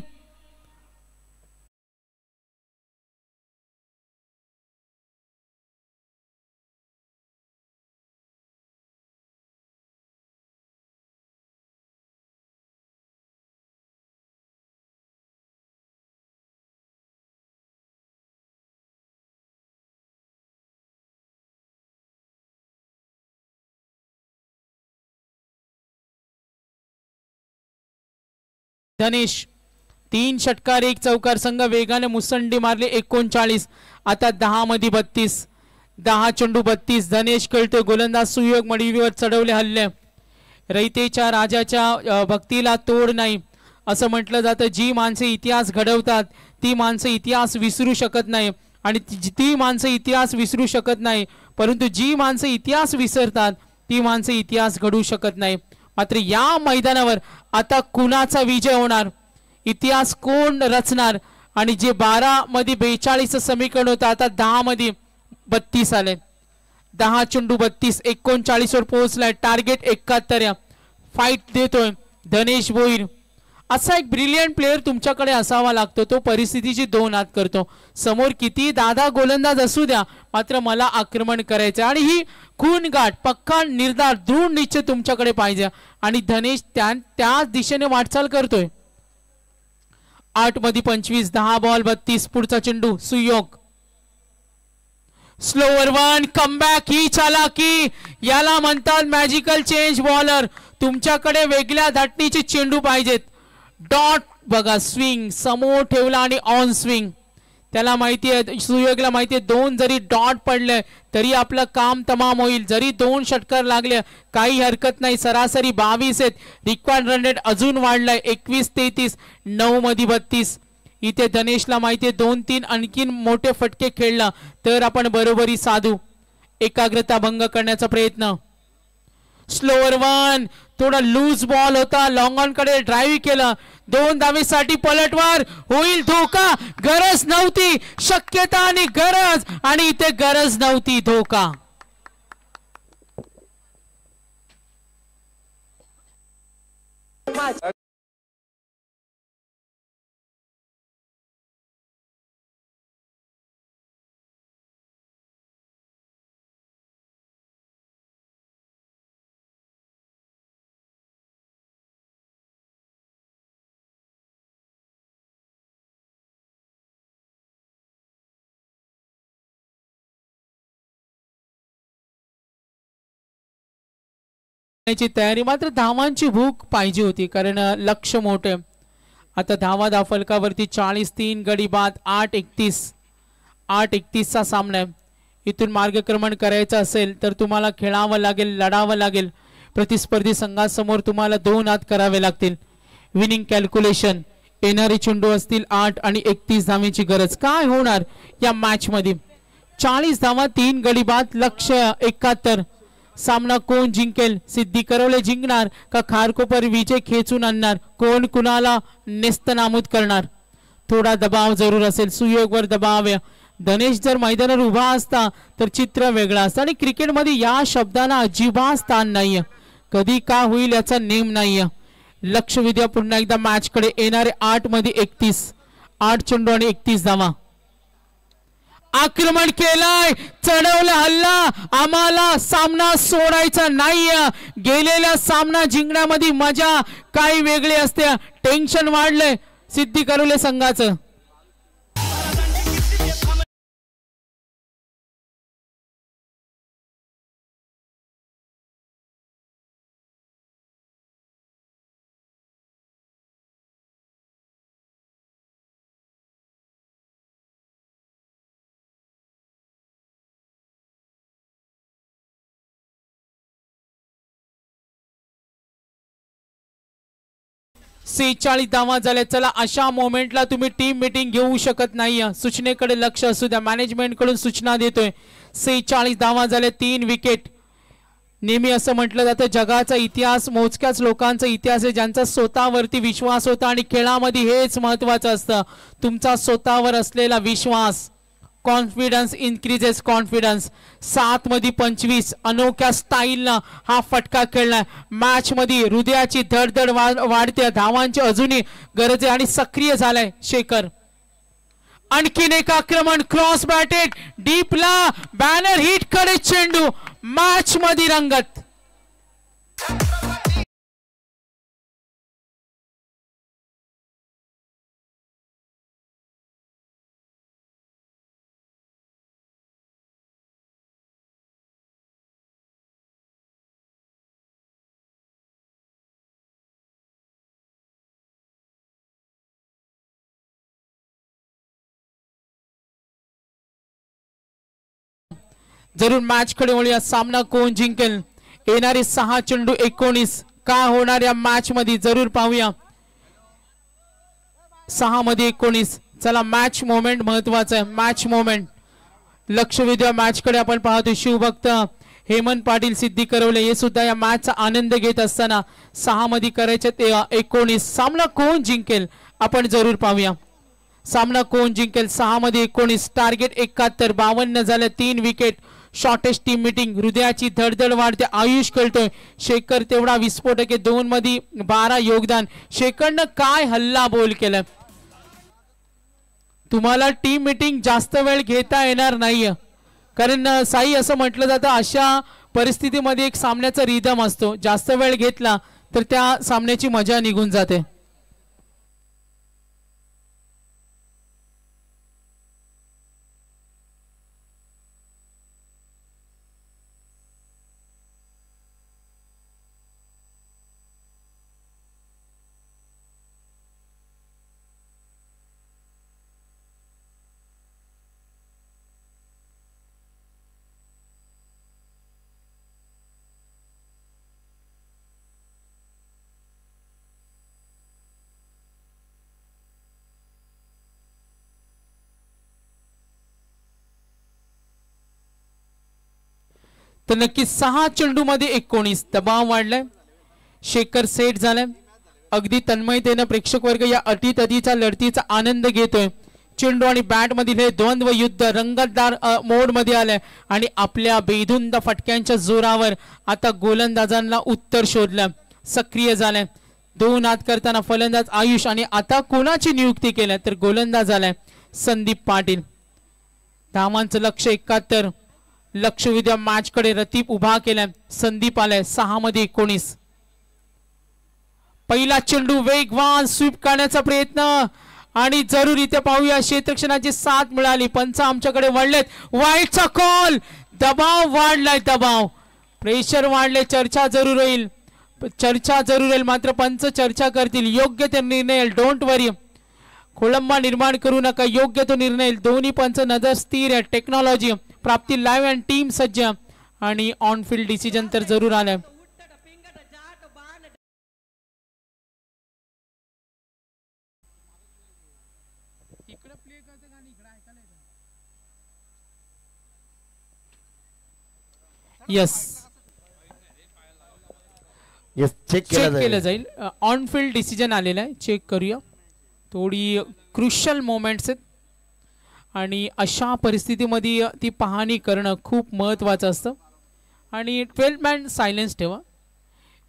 धनेश 3 षटकार 1 चौकार संघ वेगाने मुसंडी मारली. 39. आता 10 मध्ये 32. 10 चेंडू 32. धनेश खेळतोय. गोलंदाज सुयोग मडवीवर चढवले हल्ले. रयतेच्या राजाच्या भक्तीला तोड नाही असं म्हटलं जातं. जी माणसे इतिहास घडवतात ती माणसं इतिहास विसरू शकत नाही आणि ती माणसं इतिहास विसरू शकत नाही. परंतु जी माणसं इतिहास विसरतात ती माणसं इतिहास घडवू शकत नाही. मात्र या मैदानावर आता कुणाचा विजय होणार, इतिहास कोण रचणार आणि जे 12 मध्ये 42 समीकरण होतं आता 10 मध्ये 32 आले. 10 चेंडू 32. 39 वर पोहोचलाय. टार्गेट 71. फाईट देतोय धनेश भोईर. असा एक ब्रिलियंट प्लेअर तुमच्याकडे असावा लागतो. तो परिस्थितीची 2 हात करतो. समोर किती दादा गोलंदाज असू द्या मात्र मला आक्रमण करायचं आणि ही खून गाठ पक्का निर्धार दृढ निश्चय तुमच्याकडे पाहिजे आणि धनेश त्या दिशेने वाटचाल करतोय. 8 मध्ये 25. 10 बॉल 32. पुढचा चेंडू सुयोग. Slower one comeback. ही चालाकी याला म्हणतात मॅजिकल चेंज बॉलर. तुमच्याकडे वेगळ्या धाटणीचे चेंडू पाहिजेत. डॉट बघा स्विंग समोर ठेवला आणि ऑन स्विंग. त्याला माहिती आहे सुयोगला माहिती आहे 2 जरी डॉट पडले तरी आपलं काम तमाम होईल. जरी 2 षटकार लागले काही हरकत नाही. सरासरी 22 आहेत. रिक्वायर्ड रन रेट अजून वाढलाय 21-33. 9 मध्ये 32. इथे धनेशला माहिती आहे 2-3 आणखीन मोठे फटके खेळला तर आपण बरोबरी साधू. एकाग्रता भंग करण्याचा प्रयत्न. स्लोअर वन थोडा लूज बॉल होता. लॉंग ऑन कडे ड्राईव्ह केलं. 2 धावेसाठी पलटवार होईल. धोका गरज नव्हती. शक्यता आणि गरज आणि इथे गरज नव्हती. धोका. तयारी मात्र धावांची भूक पाहिजे होती कारण लक्ष मोठे. आता धावा फलकावरती 43 गडी बाद. 8-31 चा सामना आहे. इथून मार्गक्रमण करायचं असेल तर तुम्हाला खेळावं लागेल, लढावं लागेल. प्रतिस्पर्धी संघासमोर तुम्हाला 2 हात करावे लागतील. Winning calculation. येणारे चेंडू असतील 8 आणि 31 धावेची गरज. काय होणार या मॅच मध्ये? 40 धावा 3 गडी बाद. लक्ष्य 71. सामना कोण जिंकेल? सिद्धी करवले जिंकणार का खारकोपर विजय खेचून आणणार? कोण कुणाला नेस्तनाबूत करणार? थोडा दबाव जरूर असेल. सुयोगवर दबाव आहे. धनेश जर मैदानावर उभा असता तर चित्र वेगळं असतं आणि क्रिकेटमध्ये या शब्दाला अजिबात स्थान नाहीये. कधी का होईल याचा नेम नाहीये. लक्ष विद्या पुन्हा एकदा मॅच कडे. येणारे 8 मध्ये 31. 8 चेंडू आणि 31 धावा. आक्रमण केलाय, चढवला हल्ला, आम्हाला सामना सोडायचा नाहीये. गेलेला सामना जिंकण्यामध्ये मजा काही वेगळी असते. टेन्शन वाढलंय सिद्धी करवले संघाचं. सेहेचाळीस धावा झाल्या. चला, अशा मोमेंटला तुम्ही टीम मीटिंग घेऊ शकत नाही. सूचनेकडे लक्ष असू द्या. मॅनेजमेंट कडून सूचना देतोय. 46 धावा झाल्या, 3 विकेट. नेहमी असं म्हटलं जातं जगाचा इतिहास मोजक्याच लोकांचा इतिहास आहे ज्यांचा स्वतःवरती विश्वास होता आणि खेळामध्ये हेच महत्त्वाचं असतं. तुमचा स्वतःवर असलेला विश्वास. Confidence increases confidence. 7 मध्ये 25 अनोख्या स्टाईलनं हा फटका खेळलाय. मॅच मध्ये हृदयाची धडधड वाढते. धावांची अजूनही गरज आहे आणि सक्रिय झालाय शेखर. आणखीन एक आक्रमण, क्रॉस बॅटेड डीपला, बॅनर हिट कडे चेंडू. मॅच मध्ये रंगत. जरूर मॅच कडे वळूया. सामना कोण जिंकेल? येणारे 6 चेंडू 19 काय होणार या मॅच मध्ये जरूर पाहूया. 6 मध्ये 19. चला, मॅच मोमेंट महत्वाचा आहे. मॅच मोमेंट लक्ष वेधूया मॅच कडे. आपण पाहतो शिवभक्त हेमंत पाटील, सिद्धी करवले हे सुद्धा या मॅचचा आनंद घेत असताना 6 मध्ये करायचे ते 19. सामना कोण जिंकेल आपण जरूर पाहूया. सामना कोण जिंकेल? 6 मध्ये 19. टार्गेट 71. 52 झाले, 3 विकेट. Shortest team meeting. हृदयाची धडधड वाढते. आयुष खेळतोय. शेखर तेवढा विस्फोटक आहे. 2 मध्ये 12 योगदान. शेखरनं काय हल्ला बोल केलं. तुम्हाला टीम मीटिंग जास्त वेळ घेता येणार नाहीये कारण साई असं म्हटलं जातं अशा परिस्थितीमध्ये एक सामन्याचा रिदम असतो. जास्त वेळ घेतला तर त्या सामन्याची मजा निघून जाते. तर नक्की 6 चेंडू मध्ये 19. दबाव वाढलाय. शेखर सेट झालाय. अगदी तन्मयतेने प्रेक्षक वर्ग या अटीतटीच्या लढतीचा आनंद घेतोय. चेंडू आणि बॅट मधील हे द्वंद्व युद्ध रंगतदार मोड मध्ये आलंय आणि आपल्या बेधुंद फटक्यांच्या जोरावर आता गोलंदाजांना उत्तर शोधलं. सक्रिय झालाय. 2 हात करताना फलंदाज आयुष आणि आता कोणाची नियुक्ती केली तर गोलंदाज आलाय संदीप पाटील. धावांचं लक्ष 71. लक्ष विद्या मॅच कडे रतीप उभा केलाय. संदीप आलाय. 6 मध्ये 19. पहिला चेंडू वेगवान स्वीप करण्याचा प्रयत्न आणि जरूर इथे पाहूया क्षेत्ररक्षणाची साथ मिळाली. पंच आमच्याकडे वळलेत. वाईटचा कॉल. दबाव वाढलाय. दबाव प्रेशर वाढले. चर्चा जरूर होईल. मात्र पंच चर्चा करतील. योग्य ते निर्णय. Don't worry. खोळंबा निर्माण करू नका. योग्य तो निर्णय. दोन्ही पंच नजर स्थिर आहे. टेक्नॉलॉजी प्राप्ती लाईव्ह अँड टीम सज्ज आणि ऑन फील्ड डिसिजन तर जरूर आलाय. यस चेक केलं जाईल. ऑन फील्ड डिसिजन आलेला आहे. चेक करूया. थोडी क्रुशियल मोमेंट्स आहेत आणि अशा परिस्थितीमध्ये ती पाहणी करणं खूप महत्त्वाचं असतं. आणि 12 मॅन सायलेन्स ठेवा.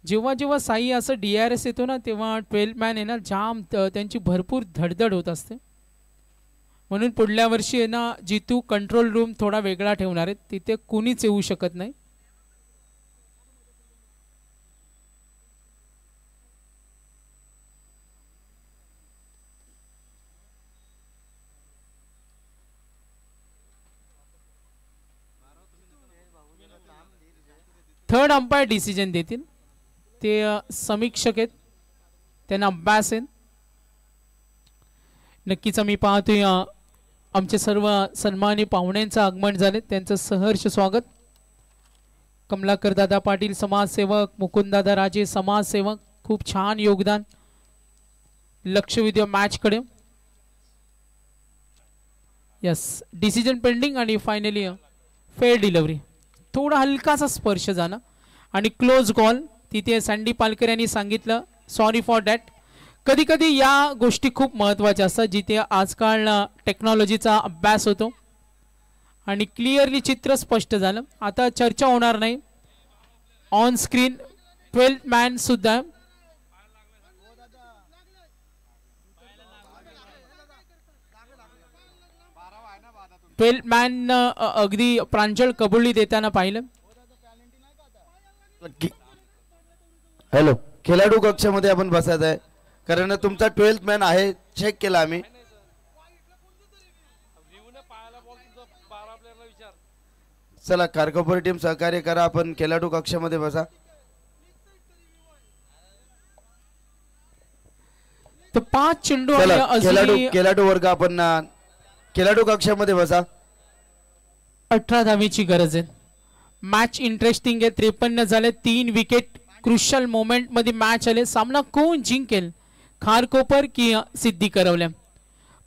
जेव्हा जेव्हा साई असं DRS येतो ना तेव्हा 12 मॅन आहे ना जाम त्यांची भरपूर धडधड होत असते. म्हणून पुढल्या वर्षी आहे ना जितू कंट्रोल रूम थोडा वेगळा ठेवणार आहेत, तिथे कुणीच येऊ शकत नाही. थर्ड अंपायर डिसिजन देतील, ते समीक्षक आहेत, त्यांना अभ्यास आहेत. नक्कीच आम्ही पाहतोय आमचे सर्व सन्मानी पाहुण्यांचं आगमन झाले, त्यांचं सहर्ष स्वागत. कमलाकर दादा पाटील समाजसेवक, मुकुंददादा राजे समाजसेवक, खूप छान योगदान लक्ष विद्या मॅच कडे. यस, डिसिजन पेंडिंग आणि फायनली फेअर डिलिव्हरी, थोडा हलकासा स्पर्श झाला आणि क्लोज कॉल. तिथे सँडी पालकर यांनी सांगितलं सॉरी फॉर दॅट. कधी कधी या गोष्टी खूप महत्त्वाच्या असतात, जिथे आजकाल टेक्नॉलॉजीचा अभ्यास होतो आणि क्लिअरली चित्र स्पष्ट झालं. आता चर्चा होणार नाही. ऑन स्क्रीन 12th मॅन सुद्धा, ट्वेल्थ मॅन अगदी प्रांजळ कबुली देताना पाहिलं. हॅलो, खेळाडू कक्षामध्ये आपण बसायचं आहे, कारण तुमचा 12th मॅन आहे, चेक केला आम्ही. चला कारकोपर टीम सहकार्य करा, आपण खेळाडू कक्षामध्ये बसा. तर 5 चेंडू खेळाडू वर्ग आपण खेळाडू कक्षामध्ये बसा. 18 धावेची गरज आहे. मॅच इंटरेस्टिंग आहे. 53 झाले, 3 विकेट, क्रुशियल मोमेंट मध्ये मॅच आले. सामना कोण जिंकेल, खारकोपर की सिद्धी करवल्या.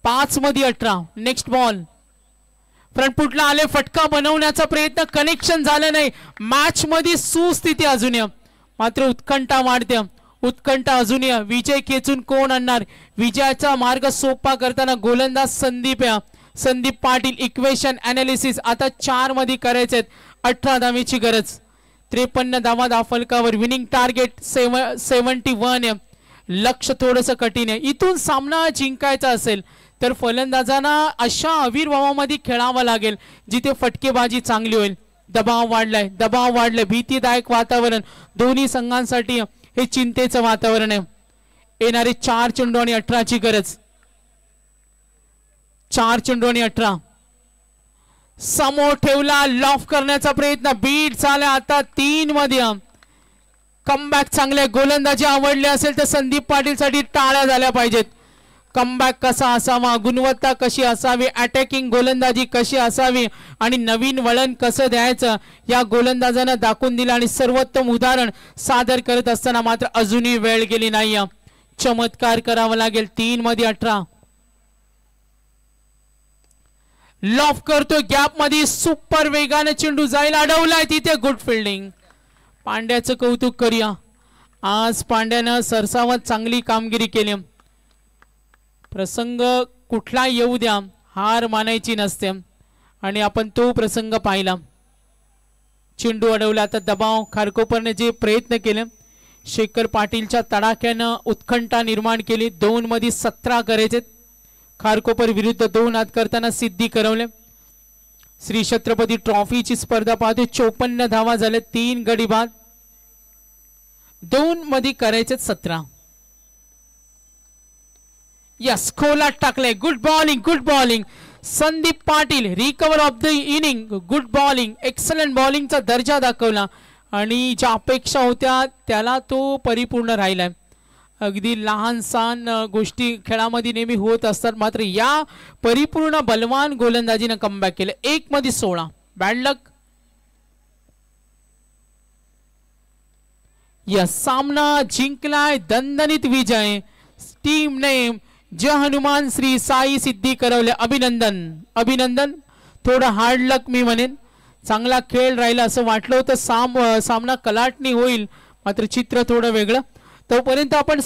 5 मध्ये 18. नेक्स्ट बॉल फ्रंटफुटला आले, फटका बनवण्याचा प्रयत्न, कनेक्शन झालं नाही. मॅच मध्ये सुस्थिती अजूनही, मात्र उत्कंठा वाढते. उत्कंठा अजूनही. विजय खेचून कोण आणणार, विजयाचा मार्ग सोपा करताना गोलंदाज संदीप पाटील. इक्वेशन अनालिसिस आता 4 मध्ये करायचे. 18 धावेची गरज. 53 धावा दाफलकावर. Winning target 71. लक्ष थोडंसं कठीण आहे. इथून सामना जिंकायचा असेल तर फलंदाजांना अशा आविर्भावामध्ये खेळावं लागेल जिथे फटकेबाजी चांगली होईल. दबाव वाढलाय, भीतीदायक वातावरण दोन्ही संघांसाठी. हे चिंतेचं वातावरण आहे. येणारे 4 चेंडू आणि 18ची गरज. 4 चेंडू आणि 18 समोर ठेवला, लॉफ करण्याचा प्रयत्न, बीट झाला. आता 3 मध्ये कमबॅक चांगले. गोलंदाजी आवडले असेल तर संदीप पाटील साठी टाळ्या झाल्या पाहिजेत. कमबॅक कसा असावा, गुणवत्ता कशी असावी, अटॅकिंग गोलंदाजी कशी असावी आणि नवीन वळण कसं द्यायचं या गोलंदाजानं दाखवून दिलं. आणि सर्वोत्तम उदाहरण सादर करत असताना मात्र अजूनही वेळ गेली नाही. चमत्कार करावा लागेल. 3 मध्ये 18 लॉफ करतो, गॅप मध्ये सुपर वेगाने चेंडू जाईल, अडवलाय तिथे. Good fielding. पांड्याचं कौतुक करूया. आज पांड्यानं सरसावत चांगली कामगिरी केली. प्रसंग कुठला येऊ द्या, हार मानायची नसते आणि आपण तो प्रसंग पाहिला. चेंडू अडवला. आता दबाव खारकोपरने जे प्रयत्न केले, शेखर पाटीलच्या तडाख्यानं उत्कंठा निर्माण केली. 2 मध्ये 17 करायचे. खारकोपर विरुद्ध 2 हात करताना सिद्धी करवले. श्री छत्रपती ट्रॉफीची स्पर्धा पाहते. 54 धावा झाले, 3 गडी बाद. 2 मध्ये करायचे 17. यस, खोलात टाकले. Good bowling. Sandeep Patil recover of the inning. Good bowling, excellent बॉलिंगचा दर्जा दाखवला आणि ज्या अपेक्षा होत्या त्याला तो परिपूर्ण राहिलाय. अगदी लहान सहान गोष्टी खेळामध्ये नेहमी होत असतात, मात्र या परिपूर्ण बलवान गोलंदाजीने कमबॅक केलं. 1 मध्ये 16. Bad luck. या सामना जिंकलाय, दणदणीत विजय. टीमने जय हनुमान श्री साई सिद्धी करवले. अभिनंदन. थोडं हार्ड लक मी म्हणेन. चांगला खेळ राहिला असं वाटलं होतं. सामना कलाटणी होईल, मात्र चित्र थोडं वेगळं. तोपर्यंत आपण